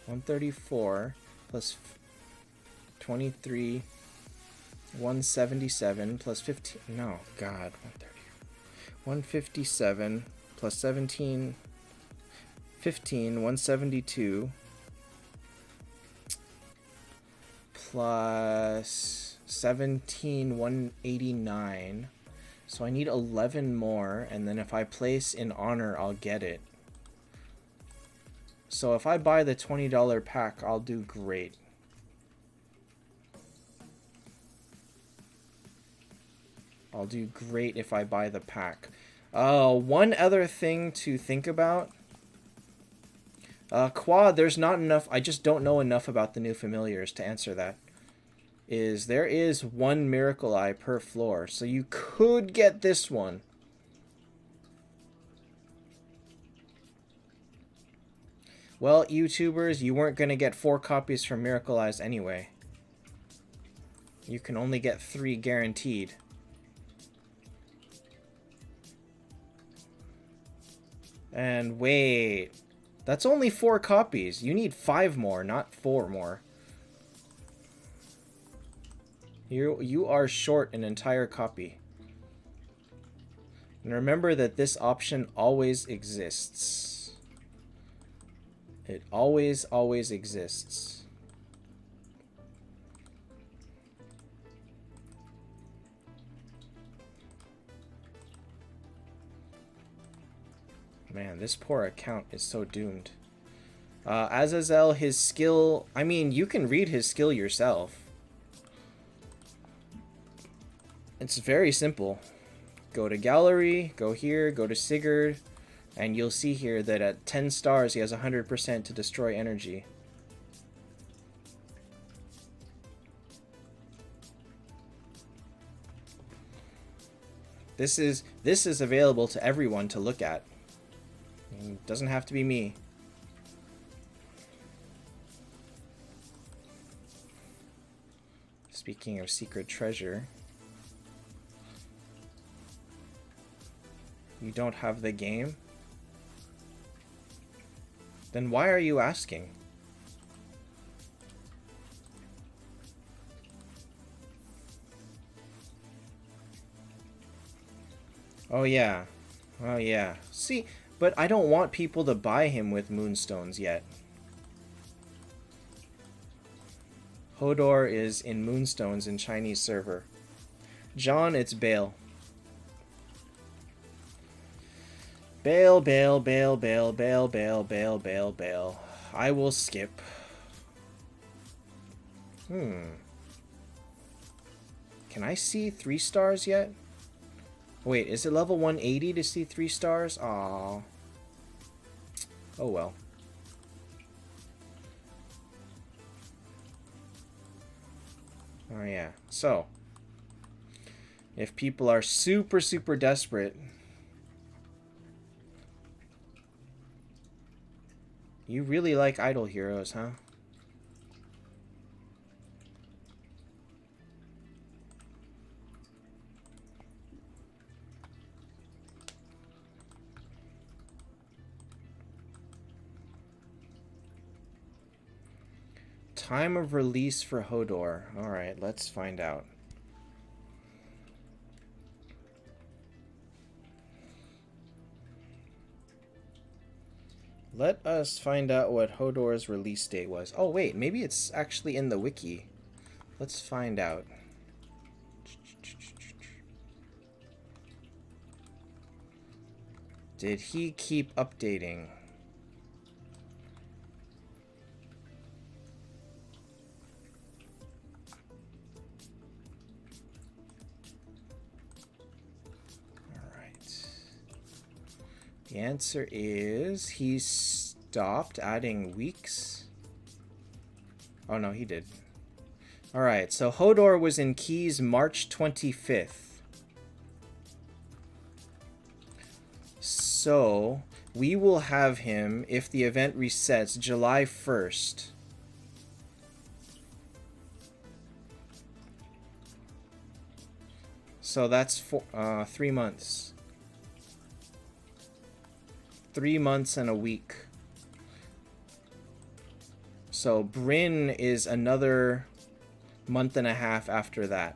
134, plus 23, 177, plus 15, no, God, 157, plus 17, 15, 172, plus 17, 189. So I need 11 more, and then if I place in honor, I'll get it. So if I buy the $20 pack, I'll do great. I'll do great if I buy the pack. One other thing to think about. Quad, there's not enough. I just don't know enough about the new familiars to answer that. There is 1 Miracle Eye per floor, so you could get this one. Well, YouTubers, you weren't going to get 4 copies from Miracle Eyes anyway. You can only get 3 guaranteed. And wait, that's only 4 copies. You need 5 more, not 4 more. You are short an entire copy. And remember that this option always exists. It always, always exists. Man, this poor account is so doomed. Azazel, his skill... I mean, you can read his skill yourself. It's very simple. Go to Gallery, go here, go to Sigurd, and you'll see here that at 10 stars he has 100% to destroy energy. This is available to everyone to look at. It doesn't have to be me. Speaking of secret treasure, you don't have the game? Then why are you asking? Oh yeah. Oh yeah. See, but I don't want people to buy him with moonstones yet. Hodor is in moonstones in Chinese server. John, it's Bale. Bale, Bale, Bale, Bale, Bale, Bale, Bale, Bale, Bale. I will skip. Can I see 3 stars yet? Wait, is it level 180 to see 3 stars? Aww. Oh well. Oh yeah. So, if people are super, super desperate, you really like Idle Heroes, huh? Time of release for Hodor. Alright, let's find out. Let us find out what Hodor's release date was. Oh wait, maybe it's actually in the wiki. Let's find out. Did he keep updating? The answer is he stopped adding weeks. Oh no, he did. Alright, so Hodor was in Keys March 25th. So, we will have him, if the event resets, July 1st. So that's 3 months. 3 months and a week. So Bryn is another month and a half after that.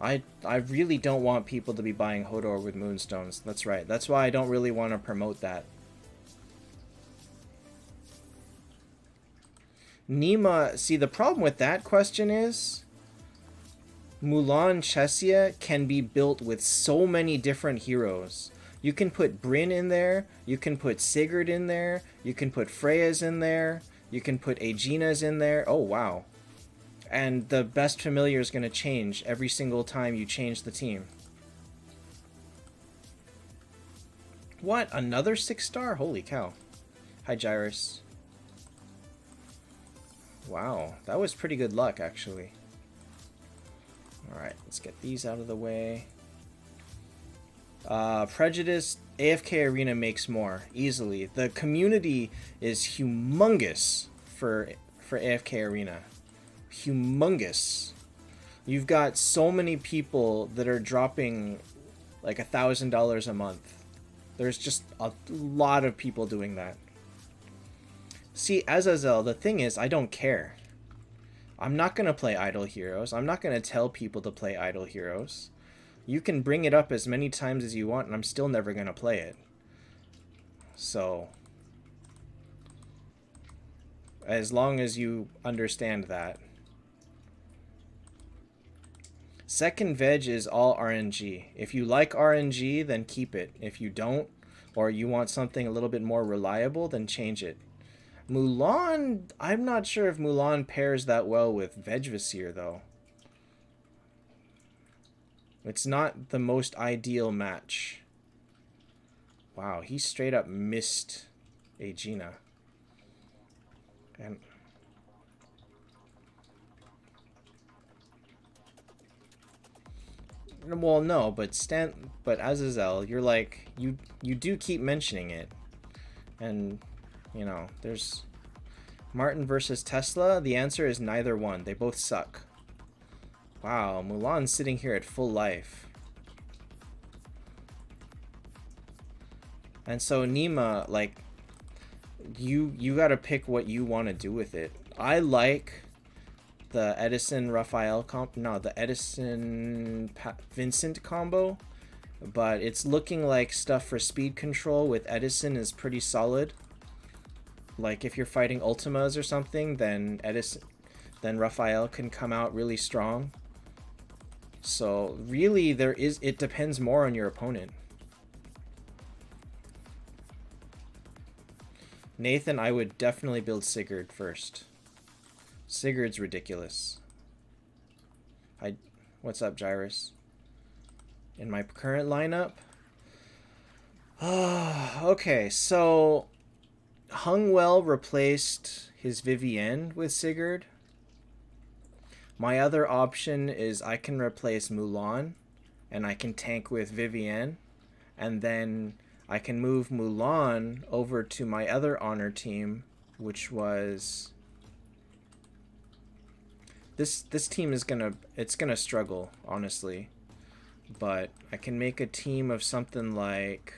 I really don't want people to be buying Hodor with moonstones. That's right. That's why I don't really want to promote that. Nima, see, the problem with that question is Mulan Chesia can be built with so many different heroes. You can put Bryn in there, you can put Sigurd in there, you can put Freya's in there, you can put Aegina's in there. Oh, wow. And the best familiar is going to change every single time you change the team. What? Another 6-star? Holy cow. Hi, Gyrus. Wow, that was pretty good luck, actually. Alright, let's get these out of the way. Prejudice, AFK Arena makes more, easily. The community is humongous for AFK Arena. Humongous. You've got so many people that are dropping like $1,000 a month. There's just a lot of people doing that. See, Azazel, the thing is, I don't care. I'm not going to play Idle Heroes. I'm not going to tell people to play Idle Heroes. You can bring it up as many times as you want, and I'm still never going to play it. So as long as you understand that. Second veg is all RNG. If you like RNG, then keep it. If you don't, or you want something a little bit more reliable, then change it. Mulan, I'm not sure if Mulan pairs that well with Vegvasir, though. It's not the most ideal match. Wow, he straight up missed Aegina. And well, no, but Azazel, you're like you do keep mentioning it, and you know there's Martin versus Tesla. The answer is neither one. They both suck. Wow, Mulan's sitting here at full life, and so Nima, like you got to pick what you want to do with it. I like the Edison Raphael the Edison Vincent combo, but it's looking like stuff for speed control with Edison is pretty solid. Like if you're fighting Ultimas or something, then Raphael can come out really strong. So really it depends more on your opponent. Nathan, I would definitely build Sigurd first. Sigurd's ridiculous. What's up, Gyrus? In my current lineup? Okay, so Hungwell replaced his Vivienne with Sigurd. My other option is I can replace Mulan and I can tank with Vivienne, and then I can move Mulan over to my other honor team, which was this team is gonna struggle, honestly. But I can make a team of something like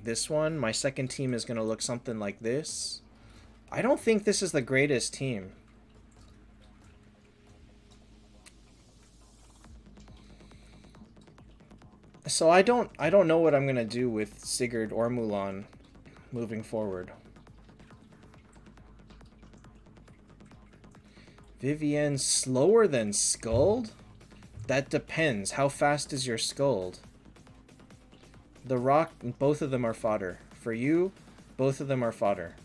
this one. My second team is gonna look something like this. I don't think this is the greatest team. So I don't know what I'm gonna do with Sigurd or Mulan moving forward. Vivienne slower than Skuld? That depends. How fast is your Skuld? The Rock, both of them are fodder. For you, both of them are fodder.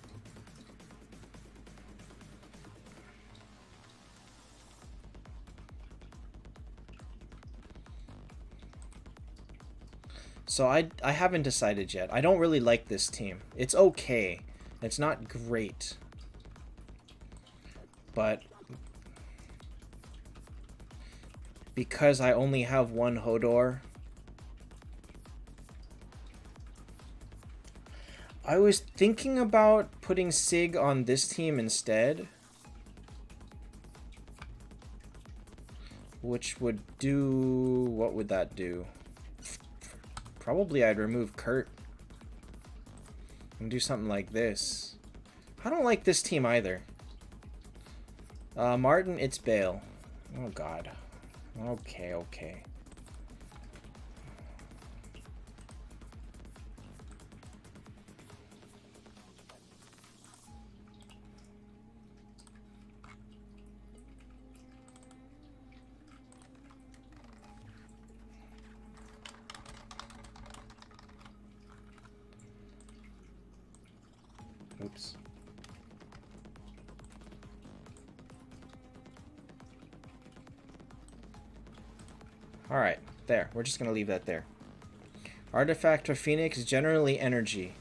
So I haven't decided yet. I don't really like this team. It's okay. It's not great. But because I only have one Hodor, I was thinking about putting Sig on this team instead. Which would do... what would that do? Probably I'd remove Kurt and do something like this. I don't like this team either. Martin, it's Bale. Oh god. Okay. Oops. Alright, there. We're just going to leave that there. Artifact or Phoenix, generally energy.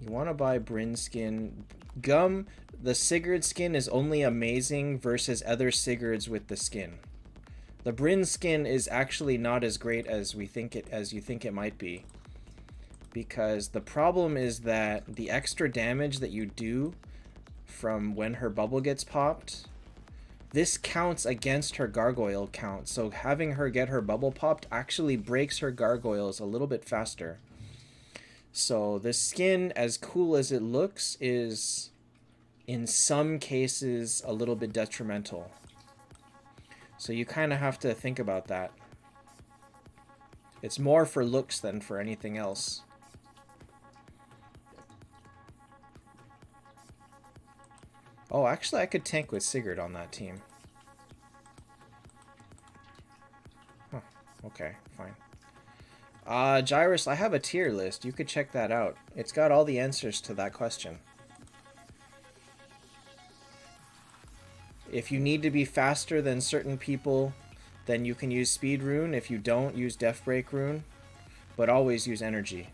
You want to buy Bryn skin. Gum, the Sigurd skin is only amazing versus other Sigurds with the skin. The Bryn skin is actually not as great as you think it might be. Because the problem is that the extra damage that you do from when her bubble gets popped, this counts against her gargoyle count. So having her get her bubble popped actually breaks her gargoyles a little bit faster. So the skin, as cool as it looks, is in some cases a little bit detrimental. So you kind of have to think about that. It's more for looks than for anything else. Oh, actually I could tank with Sigurd on that team. Huh, okay, fine. Gyrus, I have a tier list. You could check that out. It's got all the answers to that question. If you need to be faster than certain people, then you can use Speed Rune. If you don't, use Death Break Rune. But always use Energy.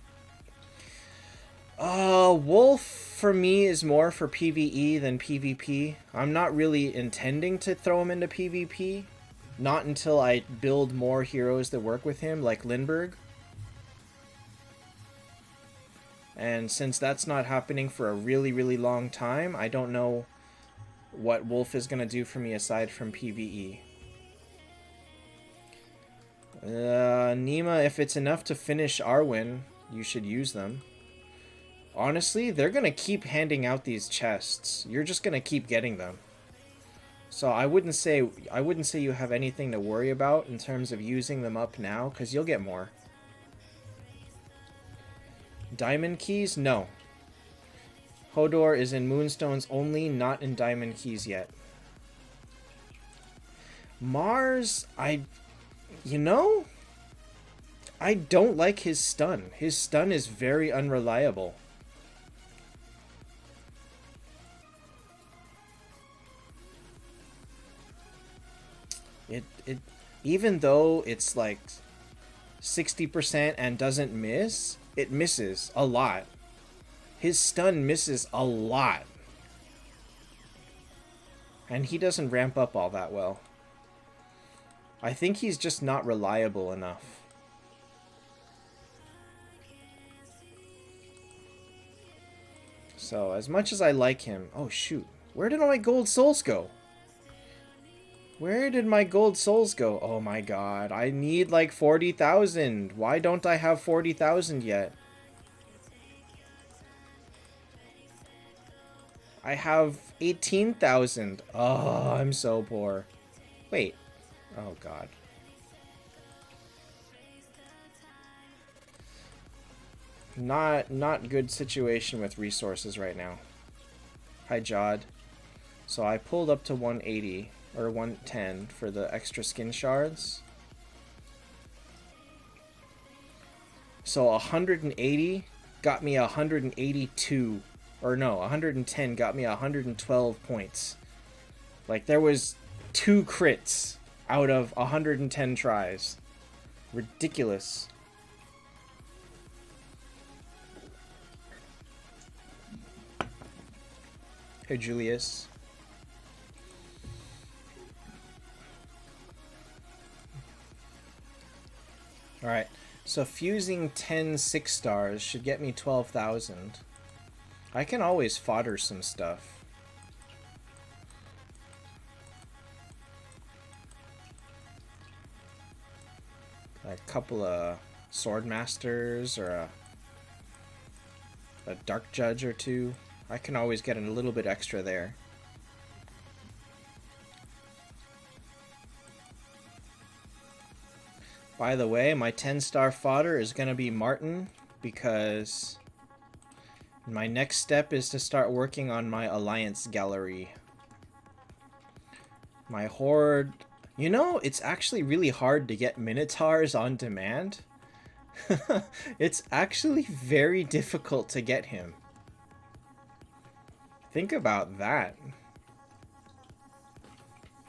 Wolf for me is more for PvE than PvP. I'm not really intending to throw him into PvP. Not until I build more heroes that work with him, like Lindbergh. And since that's not happening for a really, really long time, I don't know what Wolf is going to do for me aside from PvE. Nima, if it's enough to finish Arwen, you should use them. Honestly, they're going to keep handing out these chests. You're just going to keep getting them. So I wouldn't say you have anything to worry about in terms of using them up now, because you'll get more. Diamond keys? No. Hodor is in Moonstones only, not in Diamond keys yet. Mars, you know, I don't like his stun. His stun is very unreliable. Even though it's like 60% and doesn't miss, it misses a lot. His stun misses a lot. And he doesn't ramp up all that well. I think he's just not reliable enough. So, as much as I like him... Oh, shoot. Where did all my gold souls go? Where did my gold souls go? Oh my god. I need like 40,000. Why don't I have 40,000 yet? I have 18,000. Oh, I'm so poor. Wait. Oh god. Not good situation with resources right now. Hi, Jod. So I pulled up to 180 or 110 for the extra skin shards. So 180 got me 182, or no, 110 got me 112 points. Like there was 2 crits out of 110 tries. Ridiculous. Hey, Julius. Alright, so fusing 10 6-stars should get me 12,000. I can always fodder some stuff. A couple of sword masters or a dark judge or 2. I can always get a little bit extra there. By the way, my 10-star fodder is going to be Martin, because my next step is to start working on my alliance gallery. My horde... You know, it's actually really hard to get Minotaurs on demand. It's actually very difficult to get him. Think about that.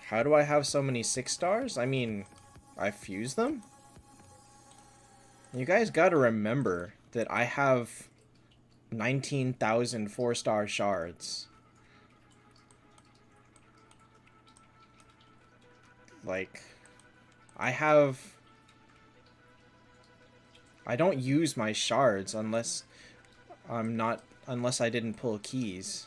How do I have so many 6-stars? I mean, I fuse them? You guys gotta remember that I have 19,000 4-star shards. Like, I don't use my shards unless I didn't pull keys.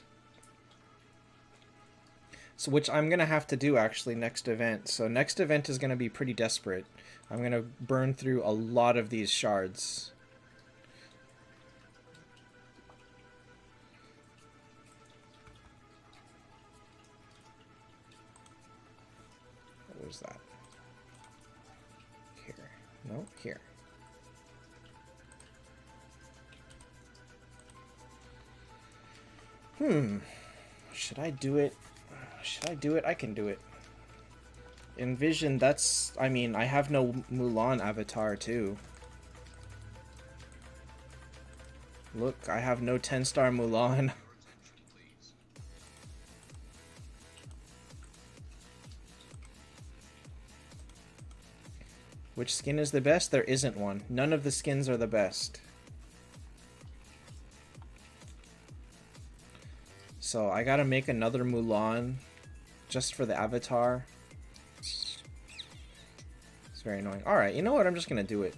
So, which I'm gonna have to do actually next event. So next event is gonna be pretty desperate. I'm gonna burn through a lot of these shards. Where's that? Here. No, here. Should I do it? Should I do it? I can do it. Envision, that's... I mean, I have no Mulan avatar, too. Look, I have no 10-star Mulan. Which skin is the best? There isn't one. None of the skins are the best. So I gotta make another Mulan just for the avatar. It's very annoying. Alright, you know what? I'm just gonna do it.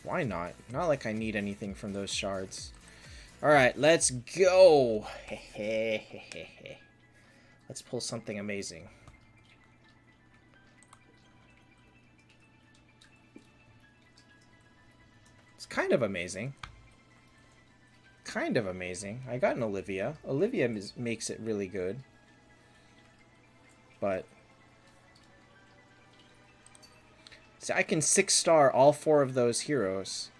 Why not? Not like I need anything from those shards. Alright, let's go! Let's pull something amazing. It's kind of amazing. Kind of amazing. I got an Olivia. Olivia makes it really good. But... see, I can 6-star all 4 of those heroes.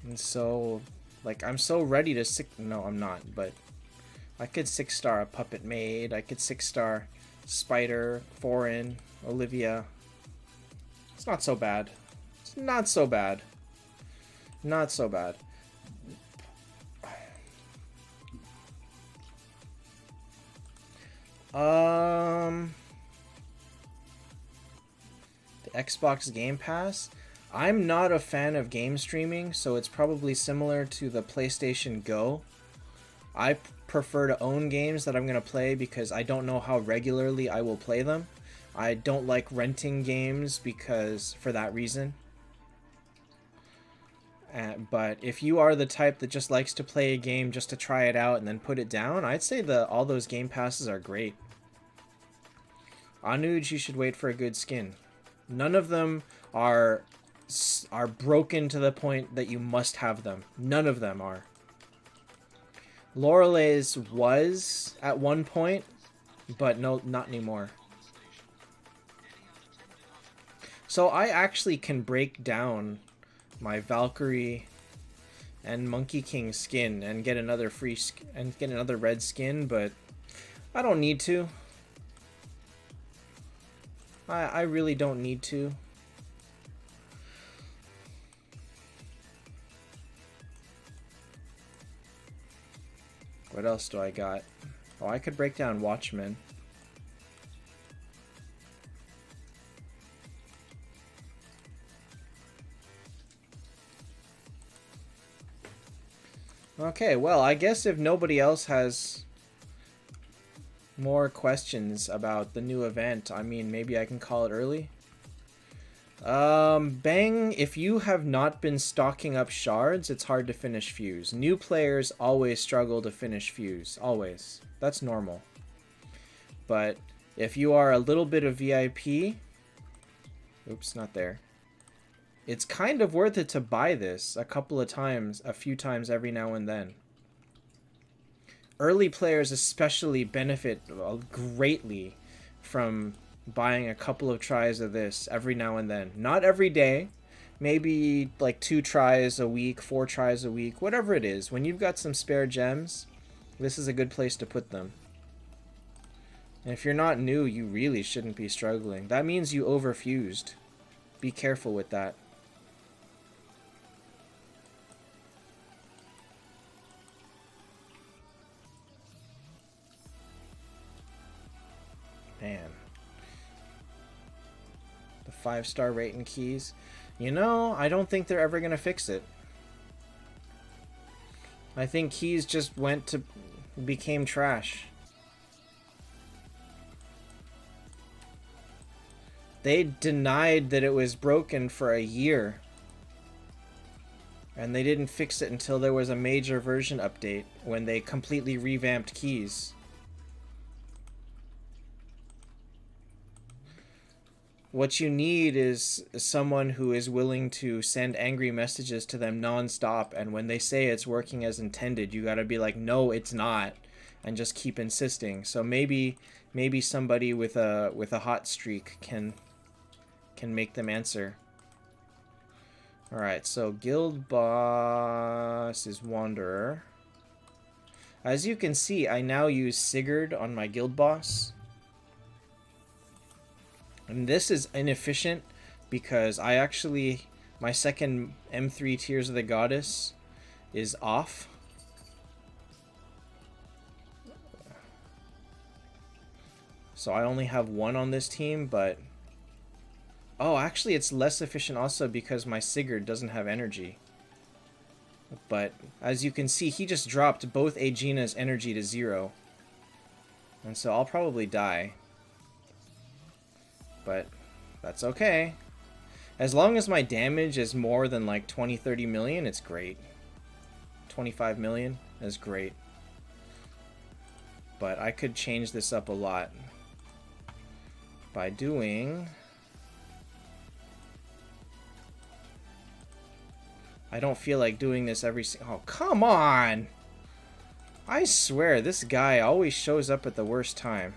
And so, like, I'm so ready to no, I'm not, but I could 6-star a Puppet Maid. I could 6-star Spider, Foreign, Olivia. It's not so bad. It's not so bad. Not so bad. The Xbox Game Pass. I'm not a fan of game streaming, so it's probably similar to the PlayStation Go. I prefer to own games that I'm going to play because I don't know how regularly I will play them. I don't like renting games because for that reason. But if you are the type that just likes to play a game just to try it out and then put it down, I'd say all those game passes are great. Anuj, you should wait for a good skin. None of them are broken to the point that you must have them. None of them are. Lorelei's was at one point, but no, not anymore. So I actually can break down my Valkyrie and Monkey King skin and get another red skin, but I don't need to. I really don't need to. What else do I got? Oh, I could break down Watchmen. Okay, well, I guess if nobody else has more questions about the new event, I mean, maybe I can call it early. Bang, if you have not been stocking up shards, it's hard to finish Fuse. New players always struggle to finish Fuse. Always. That's normal. But if you are a little bit of VIP... oops, not there. It's kind of worth it to buy this a few times every now and then. Early players especially benefit greatly from buying a couple of tries of this every now and then. Not every day, maybe like 2 tries a week, 4 tries a week, whatever it is. When you've got some spare gems, this is a good place to put them. And if you're not new, you really shouldn't be struggling. That means you overfused. Be careful with that. Man. The 5-star rating keys. You know, I don't think they're ever going to fix it. I think keys just became trash. They denied that it was broken for a year. And they didn't fix it until there was a major version update when they completely revamped keys. What you need is someone who is willing to send angry messages to them nonstop, and when they say it's working as intended, you gotta be like, no, it's not, and just keep insisting. So maybe somebody with a hot streak can make them answer. All right, so guild boss is Wanderer. As you can see, I now use Sigurd on my guild boss. And this is inefficient because my second M3 Tears of the Goddess is off. So I only have one on this team, but... Oh, actually it's less efficient also because my Sigurd doesn't have energy. But as you can see, he just dropped both Aegina's energy to 0. And so I'll probably die. But that's okay. As long as my damage is more than like 20-30 million, it's great. 25 million is great. But I could change this up a lot by doing... I don't feel like doing this every... Oh, come on! I swear, this guy always shows up at the worst time.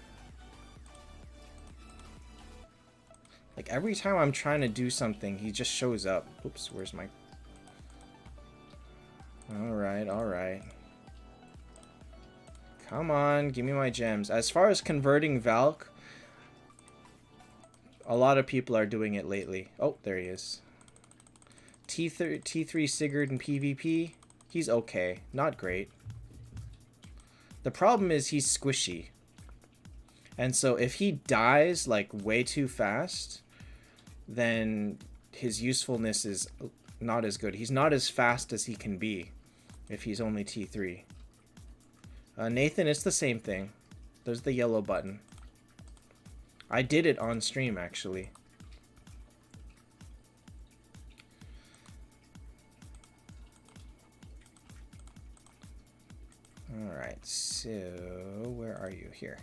Like, every time I'm trying to do something, he just shows up. Oops, where's my... Alright, alright. Come on, give me my gems. As far as converting Valk, a lot of people are doing it lately. Oh, there he is. T3 Sigurd in PvP, he's okay. Not great. The problem is he's squishy. And so if he dies, like, way too fast, then his usefulness is not as good. He's not as fast as he can be if he's only T3. Nathan, it's the same thing. There's the yellow button. I did it on stream, actually. Alright, so where are you? Here.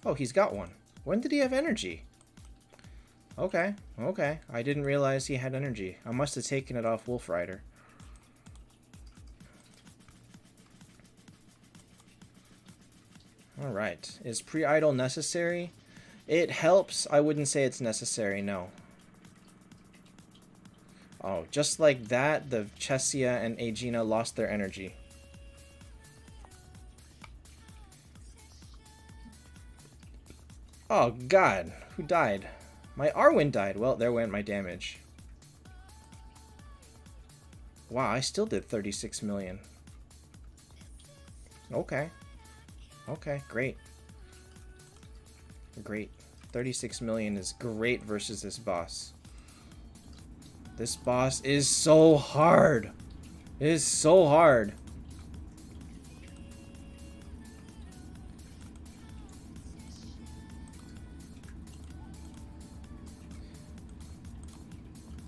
Oh, he's got one. When did he have energy? Okay, okay. I didn't realize he had energy. I must have taken it off Wolf Rider. Alright. Is pre-idle necessary? It helps. I wouldn't say it's necessary, no. Oh, just like that, the Chesia and Aegina lost their energy. Oh, God. Who died? My Arwen died. Well, there went my damage. Wow, I still did 36 million. Okay. Okay, great. Great. 36 million is great versus this boss. This boss is so hard. It is so hard.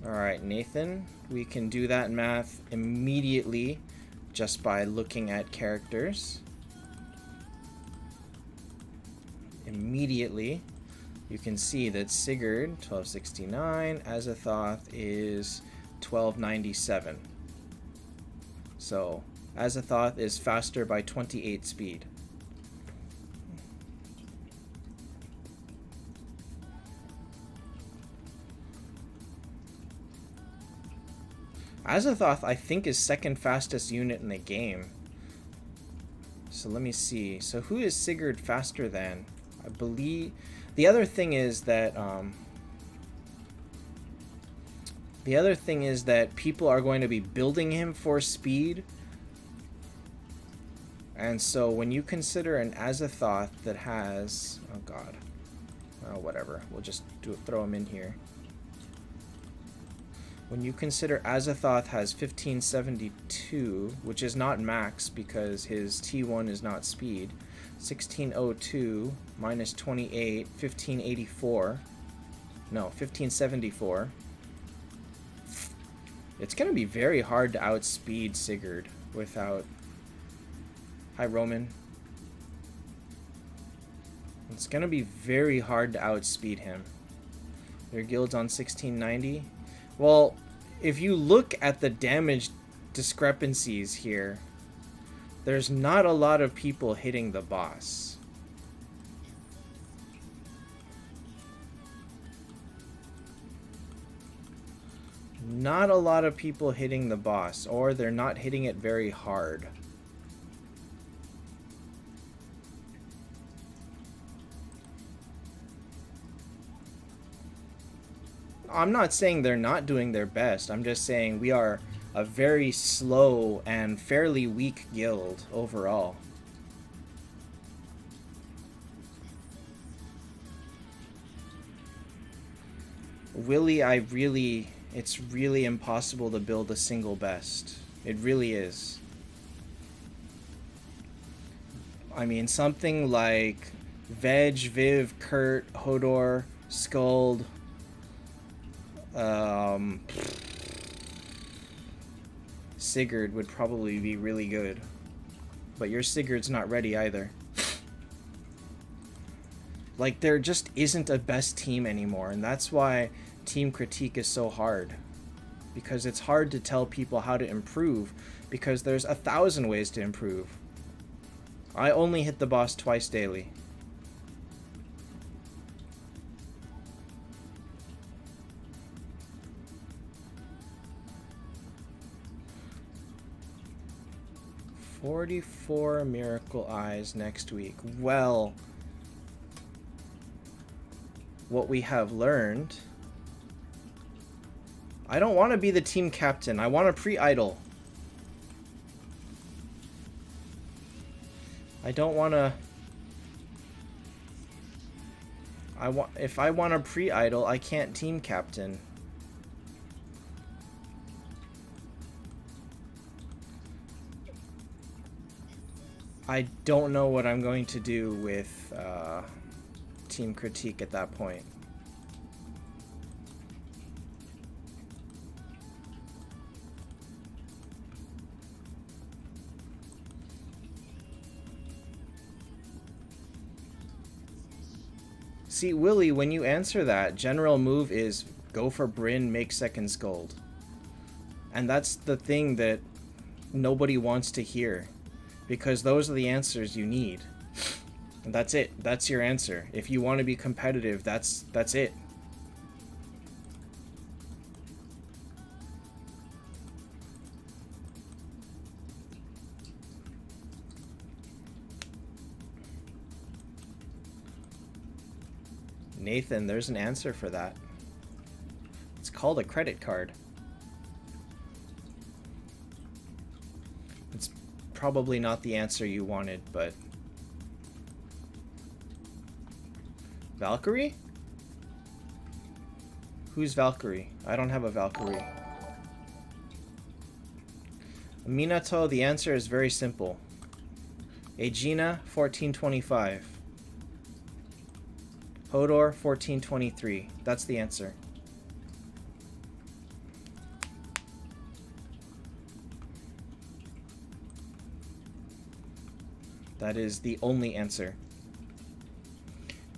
Alright, Nathan, we can do that math immediately just by looking at characters. Immediately, you can see that Sigurd, 1269, Azathoth is 1297. So, Azathoth is faster by 28 speed. Azathoth, I think, is second fastest unit in the game. So let me see. So who is Sigurd faster than? I believe... The other thing is that... people are going to be building him for speed. And so when you consider an Azathoth that has... Oh, God. Oh, whatever. We'll just throw him in here. When you consider Azathoth has 1572, which is not max because his T1 is not speed, 1602 minus 28, 1584. No, 1574. It's going to be very hard to outspeed Sigurd without... Hi, Roman. It's going to be very hard to outspeed him. Their guild's on 1690. Well, if you look at the damage discrepancies here, there's not a lot of people hitting the boss. Not a lot of people hitting the boss, or they're not hitting it very hard. I'm not saying they're not doing their best. I'm just saying we are a very slow and fairly weak guild overall. Willy, it's really impossible to build a single best. It really is. I mean, something like Veg, Viv, Kurt, Hodor, Skuld, Sigurd would probably be really good. But your Sigurd's not ready either. Like, there just isn't a best team anymore, and that's why team critique is so hard. Because it's hard to tell people how to improve, because there's 1,000 ways to improve. I only hit the boss twice daily. "44 Miracle Eyes next week." Well, what we have learned... I don't want to be the team captain. I want to pre-idle. I don't want to... If I want to pre-idle, I can't team captain. I don't know what I'm going to do with team critique at that point. See, Willy, when you answer that, general move is go for Bryn, make second Skuld. And that's the thing that nobody wants to hear. Because those are the answers you need. And that's it. That's your answer. If you want to be competitive, that's it. Nathan, there's an answer for that. It's called a credit card. It's probably not the answer you wanted, but... Valkyrie? Who's Valkyrie? I don't have a Valkyrie. Minato, the answer is very simple. Aegina, 1425. Hodor, 1423. That's the answer. That is the only answer.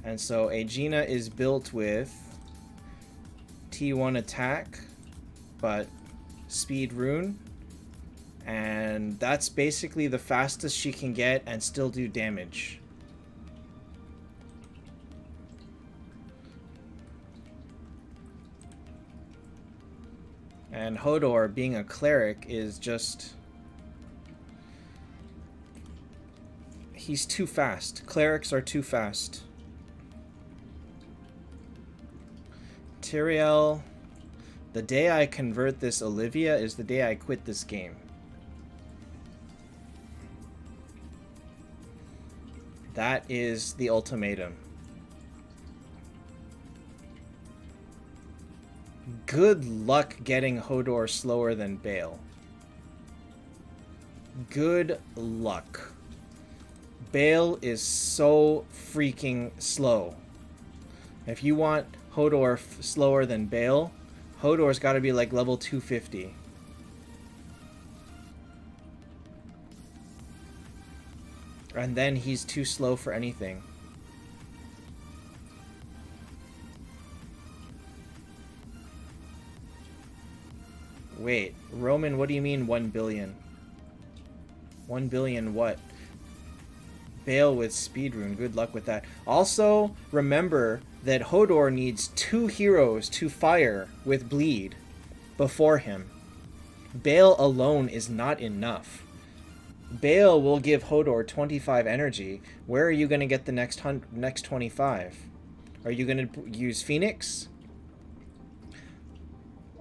And so Aegina is built with T1 attack, but speed rune. And that's basically the fastest she can get and still do damage. And Hodor, being a cleric, is just... he's too fast. Clerics are too fast. Tyrael, the day I convert this Olivia is the day I quit this game. That is the ultimatum. Good luck getting Hodor slower than Bale. Good luck. Bale is so freaking slow. If you want Hodor slower than Bale, Hodor's got to be like level 250. And then he's too slow for anything. Wait, Roman, what do you mean 1 billion? 1 billion what? Bale with speed rune. Good luck with that. Also, remember that Hodor needs 2 heroes to fire with bleed before him. Bale alone is not enough. Bale will give Hodor 25 energy. Where are you going to get the next 25? Are you going to use Phoenix?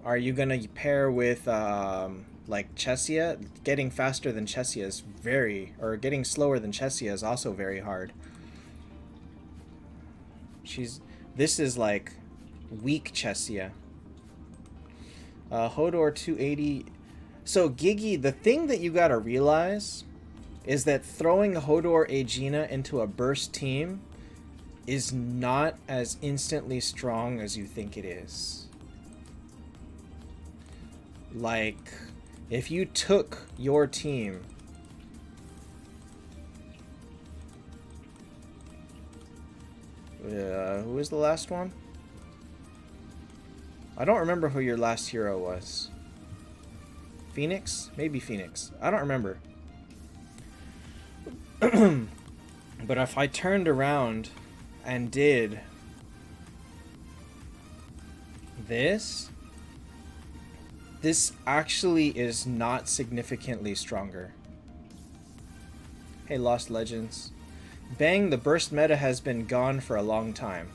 Are you going to pair with like Chesia? Getting faster than Chesia is or getting slower than Chesia is also very hard. This is like weak Chesia. Hodor 280. So Gigi, the thing that you gotta realize is that throwing Hodor Aegina into a burst team is not as instantly strong as you think it is. Like, if you took your team who was the last one? I don't remember who your last hero was. Phoenix? Maybe Phoenix. I don't remember. But if I turned around and did this actually is not significantly stronger. Hey, Lost Legends. Bang, the burst meta has been gone for a long time.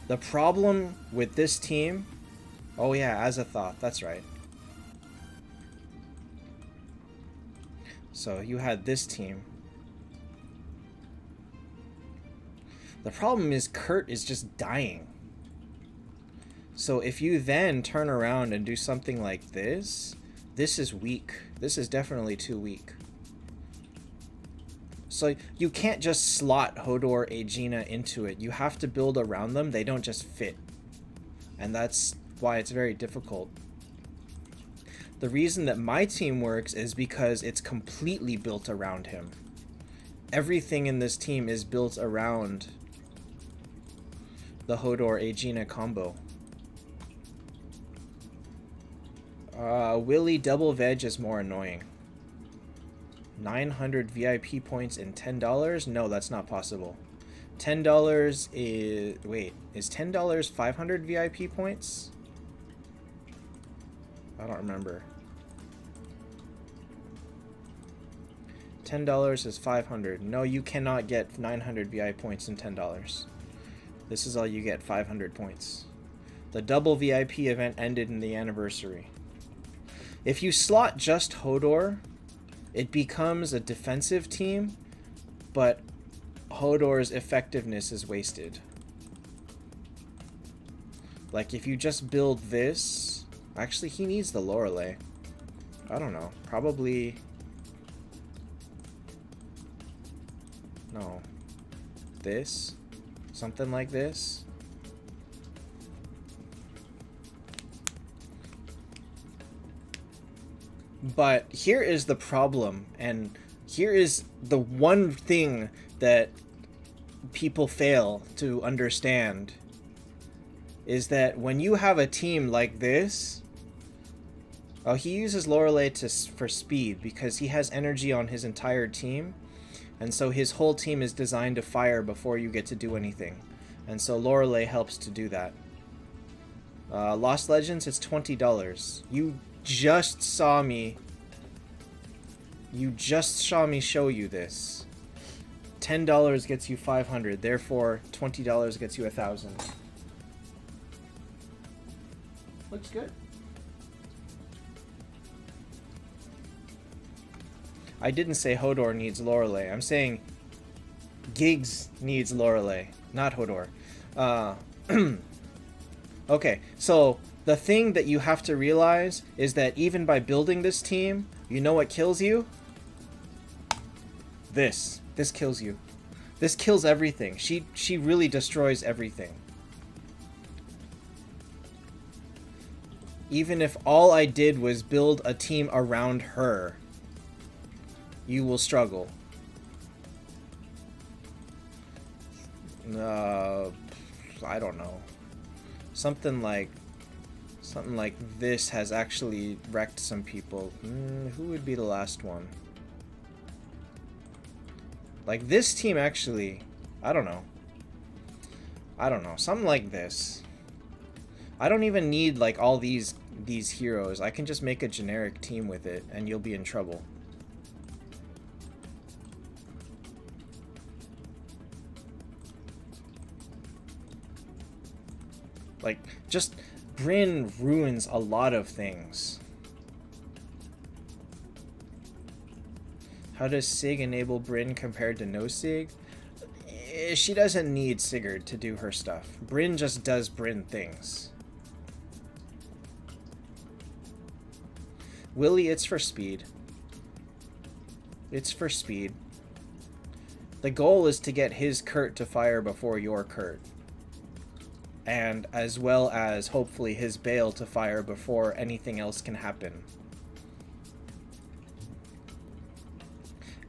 The problem with this team... Oh yeah, Azathoth, that's right. So you had this team. The problem is Kurt is just dying. So if you then turn around and do something like this, this is weak. This is definitely too weak. So you can't just slot Hodor Aegina into it. You have to build around them. They don't just fit. And that's why it's very difficult. The reason that my team works is because it's completely built around him. Everything in this team is built around the Hodor Aegina combo. Willy double veg is more annoying. 900 VIP points and $10? No, that's not possible. $10 is... Wait, is $10 500 VIP points? I don't remember. $10 is 500. No, you cannot get 900 VIP points in $10. This is all you get, 500 points. The double VIP event ended in the anniversary. If you slot just Hodor, it becomes a defensive team, but Hodor's effectiveness is wasted. Like, if you just build this... Actually, he needs the Lorelei. I don't know. Probably... No. This? Something like this? But here is the problem, and here is the one thing that people fail to understand, is that when you have a team like this... Oh, he uses Lorelei for speed because he has energy on his entire team, and so his whole team is designed to fire before you get to do anything. And so Lorelei helps to do that. Lost Legends, it's $20. You just saw me show you this. $10 gets you 500, therefore $20 gets you 1,000. Looks good. I didn't say Hodor needs Lorelei. I'm saying Giggs needs Lorelei, not Hodor. Okay, so the thing that you have to realize is that even by building this team, you know what kills you? This. This kills you. This kills everything. She really destroys everything. Even if all I did was build a team around her, you will struggle. I don't know. Something like this has actually wrecked some people. Who would be the last one? Like this team actually, I don't know. Something like this. I don't even need like all these heroes. I can just make a generic team with it and you'll be in trouble. Like, just Bryn ruins a lot of things. How does Sig enable Bryn compared to no Sig? She doesn't need Sigurd to do her stuff. Bryn just does Bryn things. Willie, it's for speed. It's for speed. The goal is to get his Kurt to fire before your Kurt. And as well as hopefully his Bale to fire before anything else can happen.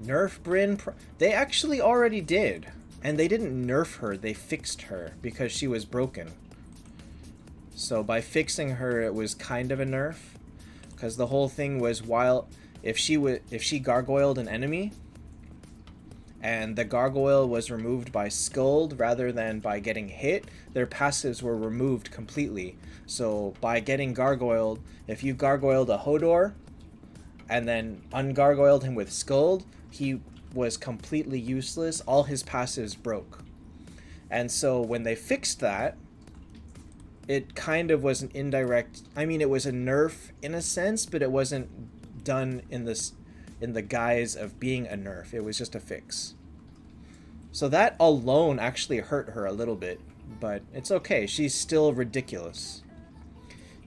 Nerf Bryn? They actually already did. And they didn't nerf her, they fixed her because she was broken. So by fixing her, it was kind of a nerf. Because the whole thing was if she gargoyled an enemy, and the gargoyle was removed by Scold rather than by getting hit, their passives were removed completely. So by getting gargoyled, if you gargoyled a Hodor and then ungargoyled him with Scold, he was completely useless. All his passives broke. And so when they fixed that, it kind of was an indirect, I mean, it was a nerf in a sense, but it wasn't done in the guise of being a nerf. It was just a fix. So that alone actually hurt her a little bit, but it's okay. She's still ridiculous.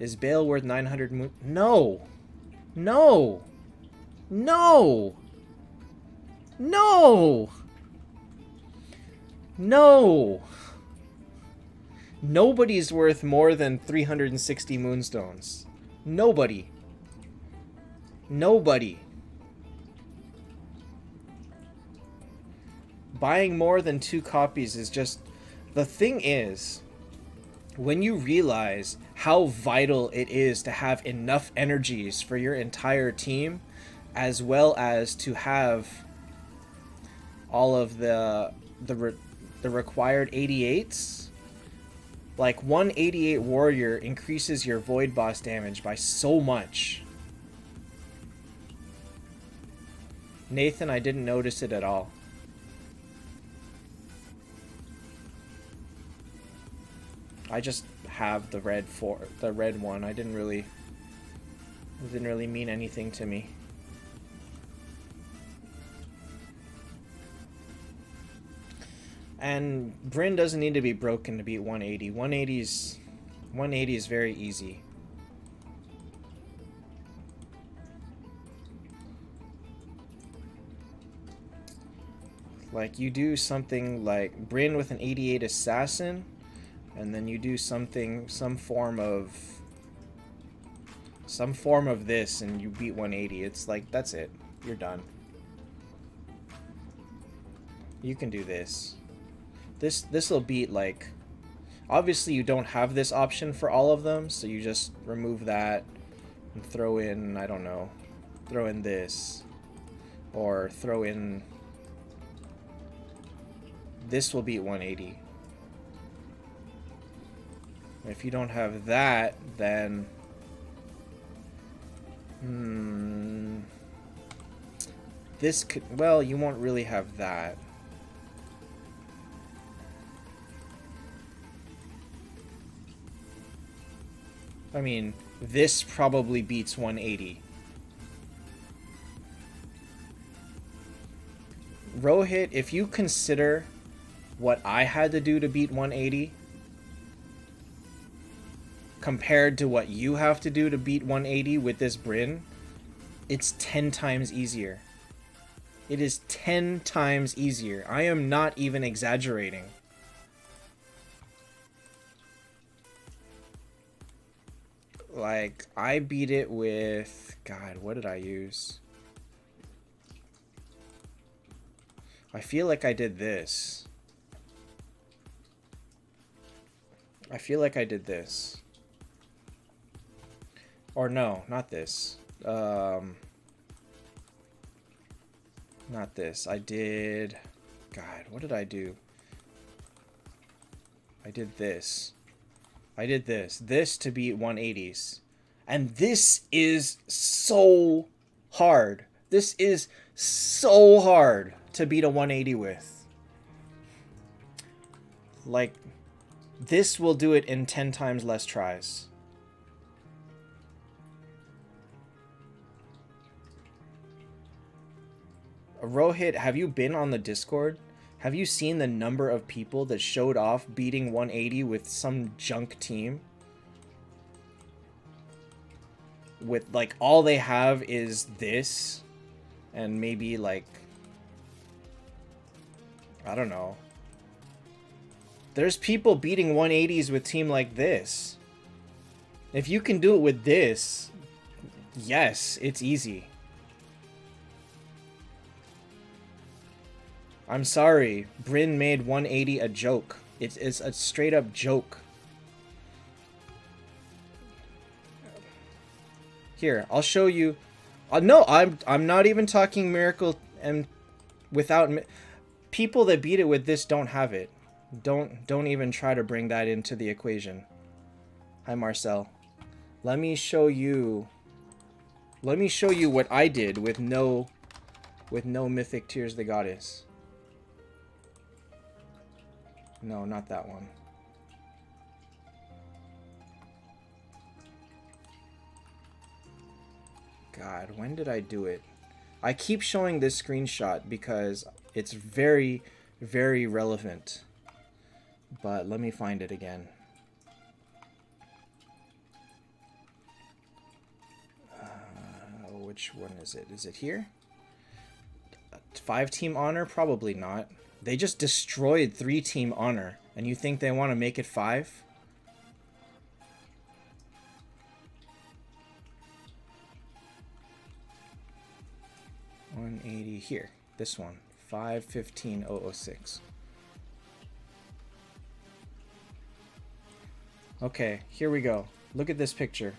Is Bale worth 900 moon? No! No! No! No! No! Nobody's worth more than 360 moonstones. Nobody. Nobody. Buying more than 2 copies is just... The thing is, when you realize how vital it is to have enough energies for your entire team, as well as to have all of the required 88s, like 188 warrior increases your void boss damage by so much. Nathan, I didn't notice it at all. I just have the red one. It didn't really mean anything to me. And Bryn doesn't need to be broken to beat 180. 180 is very easy. Like, you do something like Bryn with an 88 assassin, and then you do something, some form of this, and you beat 180. It's like, that's it. You're done. You can do this. This will beat, like... Obviously, you don't have this option for all of them, so you just remove that and throw in, I don't know, throw in this. Or throw in... This will beat 180. If you don't have that, then... This could... Well, you won't really have that. I mean, this probably beats 180. Rohit, if you consider what I had to do to beat 180 compared to what you have to do to beat 180 with this Bryn, it's 10 times easier. It is 10 times easier. I am not even exaggerating. Like, I beat it with... God, what did I use? I feel like I did this. I feel like I did this. Or no, not this. Not this. I did... God, what did I do? I did this. I did this. This to beat 180s. And this is so hard. This is so hard to beat a 180 with. Like, this will do it in 10 times less tries. Rohit, have you been on the Discord? Have you seen the number of people that showed off beating 180 with some junk team? With, like, all they have is this. And maybe, like... I don't know. There's people beating 180s with team like this. If you can do it with this, yes, it's easy. I'm sorry, Bryn made 180 a joke. It's a straight up joke. Here, I'll show you. No, I'm not even talking miracle and without people that beat it with this don't have it. Don't even try to bring that into the equation. Hi Marcel. Let me show you what I did with no mythic Tears the Goddess. No, not that one. God, when did I do it? I keep showing this screenshot because it's very, very relevant. But let me find it again. Which one is it? Is it here? 5 team honor? Probably not. They just destroyed 3 team honor. And you think they want to make it 5? $180 here. This one. 515006. Okay, here we go. Look at this picture.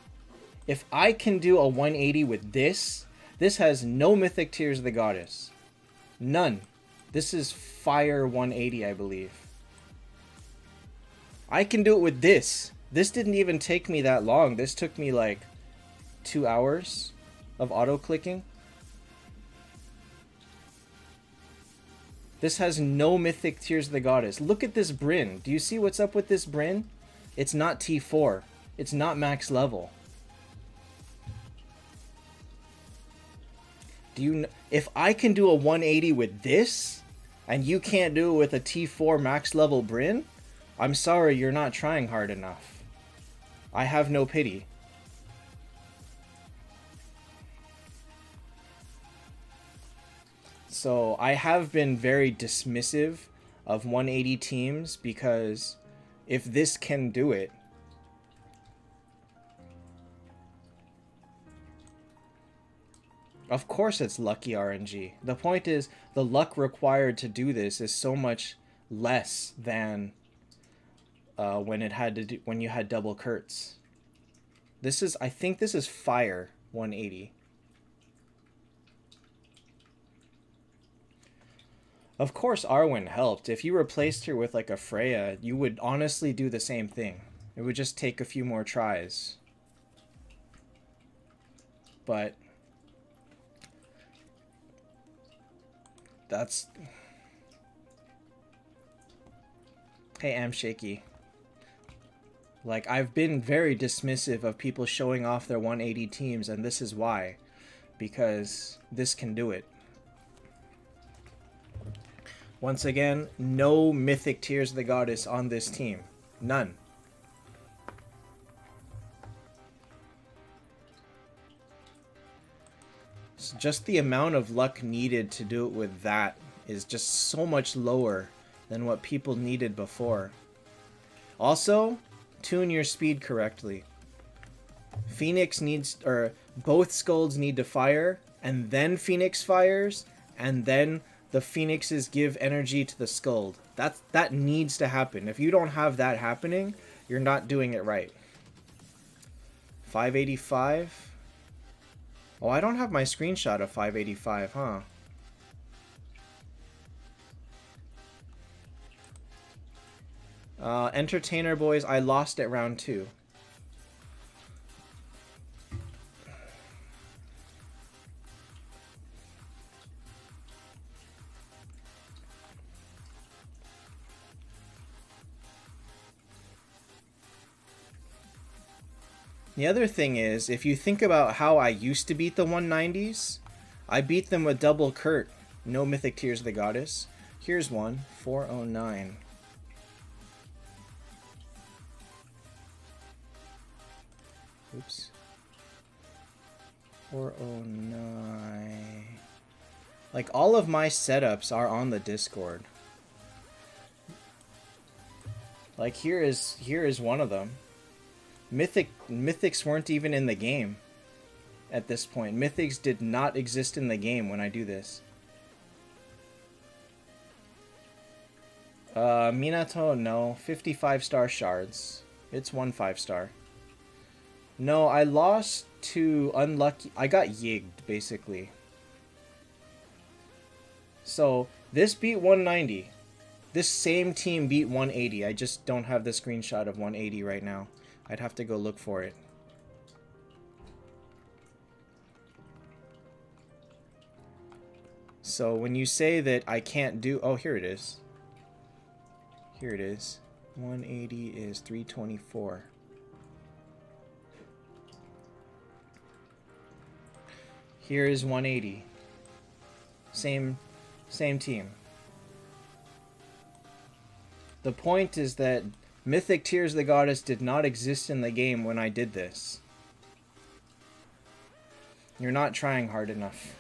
If I can do a 180 with this, this has no mythic Tears of the Goddess. None. This is Fire 180, I believe. I can do it with this. This didn't even take me that long. This took me like 2 hours of auto-clicking. This has no mythic Tears of the Goddess. Look at this Bryn. Do you see what's up with this Bryn? It's not T4. It's not max level. If I can do a 180 with this, and you can't do it with a T4 max level Bryn, I'm sorry, you're not trying hard enough. I have no pity. So I have been very dismissive of 180 teams because if this can do it, of course it's lucky RNG. The point is, the luck required to do this is so much less than when you had double Kurtz. I think this is Fire 180. Of course Arwen helped. If you replaced her with like a Freya, you would honestly do the same thing. It would just take a few more tries. But that's... Hey, I'm shaky. Like, I've been very dismissive of people showing off their 180 teams, and this is why. Because this can do it. Once again, no mythic Tears of the Goddess on this team. None. So just the amount of luck needed to do it with that is just so much lower than what people needed before. Also, tune your speed correctly. Phoenix needs, or both scolds need to fire, and then Phoenix fires, and then the Phoenixes give energy to the Skuld. That needs to happen. If you don't have that happening, You're not doing it right. 585? Oh, I don't have my screenshot of 585, huh? Entertainer Boys, I lost at round 2. The other thing is, if you think about how I used to beat the 190s, I beat them with double Kurt. No Mythic Tears of the Goddess. Here's one, 409. Oops. 409. Like, all of my setups are on the Discord. Like, here is one of them. Mythics weren't even in the game at this point. Mythics did not exist in the game when I do this. Minato, no. 55-star shards. It's 1 5-star. No, I lost to unlucky... I got yigged, basically. So, this beat 190. This same team beat 180. I just don't have the screenshot of 180 right now. I'd have to go look for it. So when you say that I can't do... Oh, here it is. Here it is. 180 is 324. Here is 180. Same team. The point is that Mythic Tears of the Goddess did not exist in the game when I did this. You're not trying hard enough,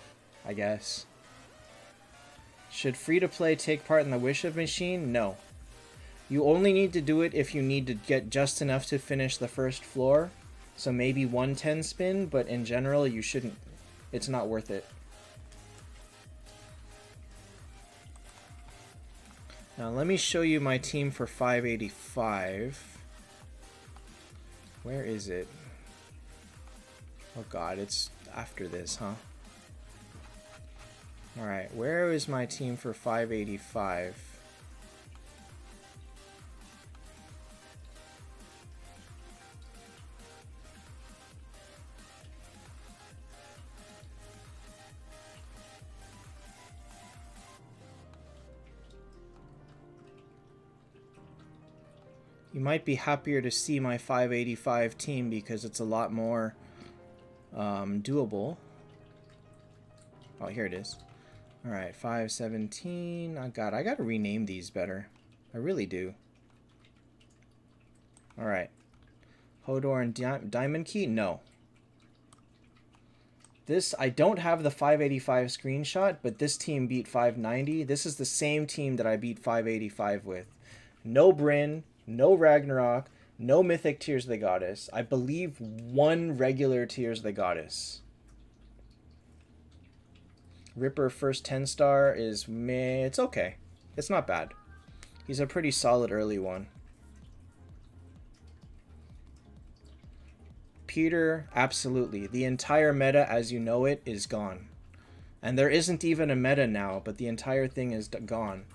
I guess. Should free-to-play take part in the Wish-Up machine? No. You only need to do it if you need to get just enough to finish the first floor. So maybe 110 spin, but in general you shouldn't. It's not worth it. Now let me show you my team for 585. Where is it? Oh god, it's after this, huh? Alright, where is my team for 585? You might be happier to see my 585 team because it's a lot more doable. Oh, here it is. Alright, 517. Oh god, I gotta rename these better. I really do. Alright. Hodor and Diamond Key? No. This, I don't have the 585 screenshot, but this team beat 590. This is the same team that I beat 585 with. No Bryn, no Ragnarok, no Mythic Tears of the Goddess. I believe 1 regular Tears of the Goddess. Ripper first 10-star is meh. It's okay. It's not bad. He's a pretty solid early one. Peter, absolutely. The entire meta as you know it is gone. And there isn't even a meta now, but the entire thing is gone.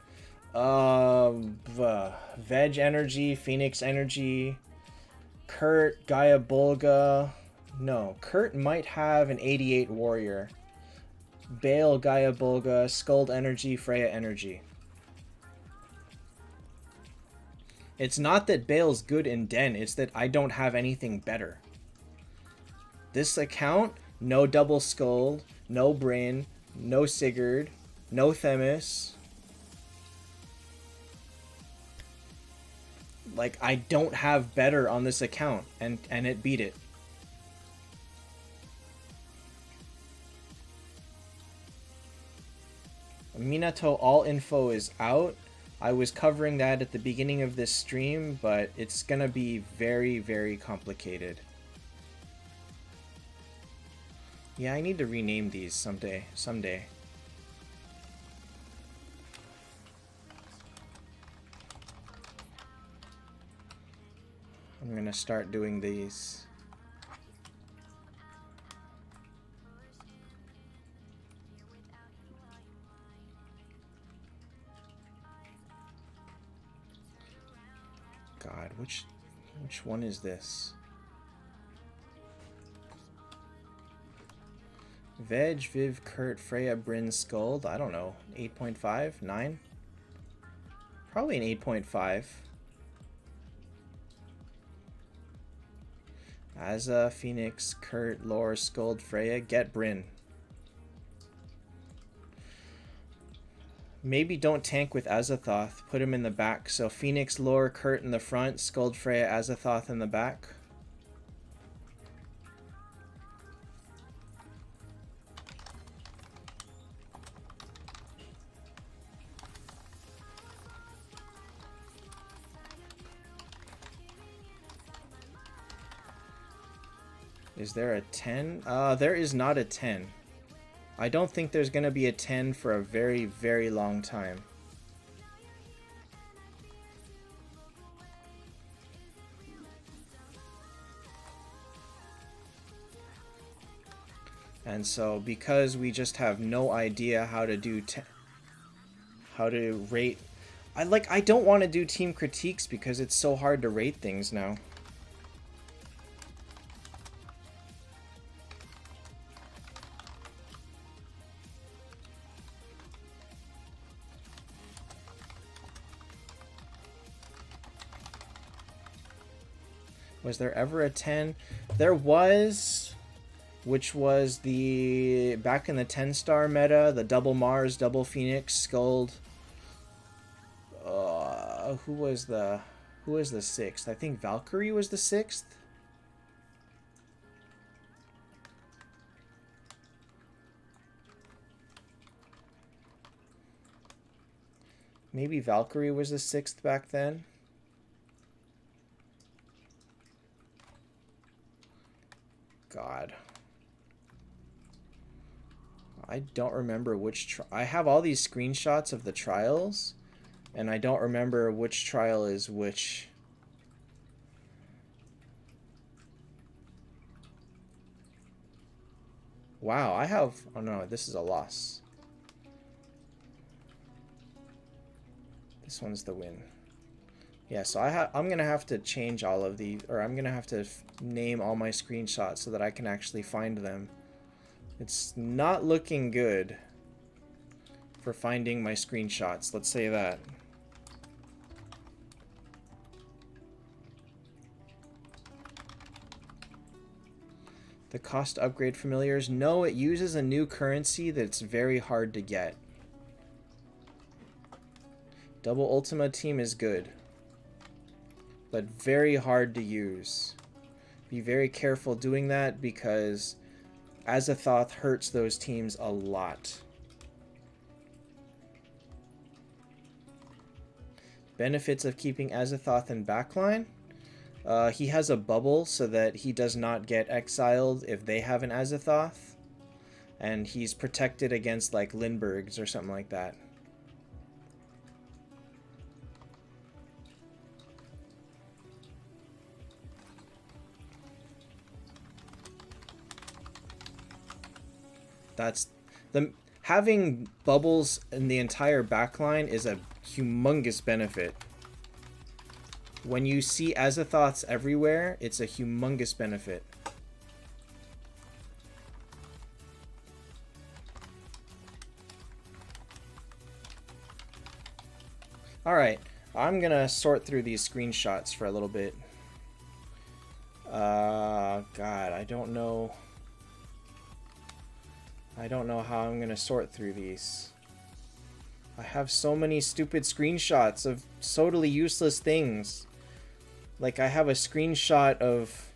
Veg Energy, Phoenix Energy, Kurt, Gaia Bolga. No, Kurt might have an 88 Warrior. Bale, Gaia Bolga, Skuld Energy, Freya Energy. It's not that Bale's good in Den, it's that I don't have anything better. This account, no Double Skuld, no Bryn, no Sigurd, no Themis. Like, I don't have better on this account, and it beat it. Minato all info is out. I was covering that at the beginning of this stream, but it's gonna be very, very complicated. Yeah, I need to rename these someday. I'm gonna start doing these. God, which one is this? Veg, Viv, Kurt, Freya, Bryn, Skuld. I don't know. 8.5? 9? Probably an 8.5. Azza, Phoenix, Kurt, Lore, Skuld, Freya. Get Bryn. Maybe don't tank with Azathoth. Put him in the back. So Phoenix, Lore, Kurt in the front. Skuld, Freya, Azathoth in the back. Is there a 10? There is not a 10. I don't think there's going to be a 10 for a very, very long time. And so, because we just have no idea how to do how to rate, I don't want to do team critiques because it's so hard to rate things now. Was there ever a 10? There was, which was the back in the 10-star meta, the double Mars, double Phoenix, Skuld. Who was the 6th? I think Valkyrie was the 6th. Maybe Valkyrie was the 6th back then. God. I don't remember which I have all these screenshots of the trials, and I don't remember which trial is which. Wow, I have... Oh no, this is a loss. This one's the win. Yeah, so I'm gonna have to change all of these, or I'm gonna have to name all my screenshots so that I can actually find them. It's not looking good for finding my screenshots, let's say that. The cost to upgrade familiars? No, it uses a new currency that's very hard to get. Double Ultima team is good, but very hard to use. Be very careful doing that because Azathoth hurts those teams a lot. Benefits of keeping Azathoth in backline. He has a bubble so that he does not get exiled if they have an Azathoth. And he's protected against like Lindberghs or something like that. That's having bubbles in the entire backline is a humongous benefit. When you see Azathoths everywhere, it's a humongous benefit. Alright, I'm gonna sort through these screenshots for a little bit. God, I don't know how I'm gonna sort through these. I have so many stupid screenshots of totally useless things. Like I have a screenshot of...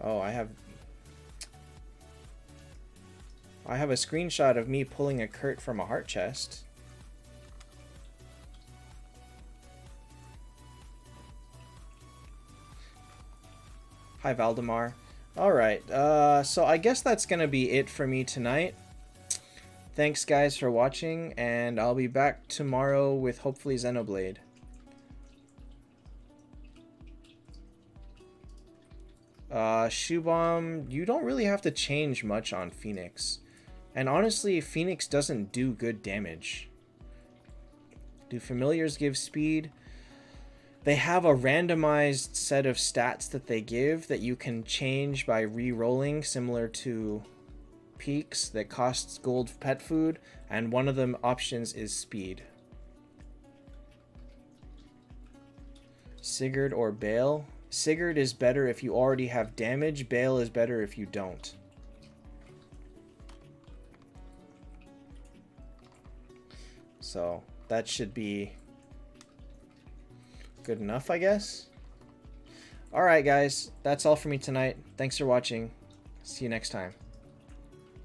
Oh, I have a screenshot of me pulling a Kurt from a heart chest. Hi, Valdemar. Alright, so I guess that's gonna be it for me tonight. Thanks guys for watching, and I'll be back tomorrow with hopefully Xenoblade. Shoe Bomb, you don't really have to change much on Phoenix. And honestly, Phoenix doesn't do good damage. Do familiars give speed? They have a randomized set of stats that they give that you can change by re-rolling, similar to peaks that costs gold pet food, and one of them options is speed. Sigurd or Bale? Sigurd is better if you already have damage. Bale is better if you don't. So that should be good enough, I guess. Alright guys, that's all for me tonight. Thanks for watching. See you next time.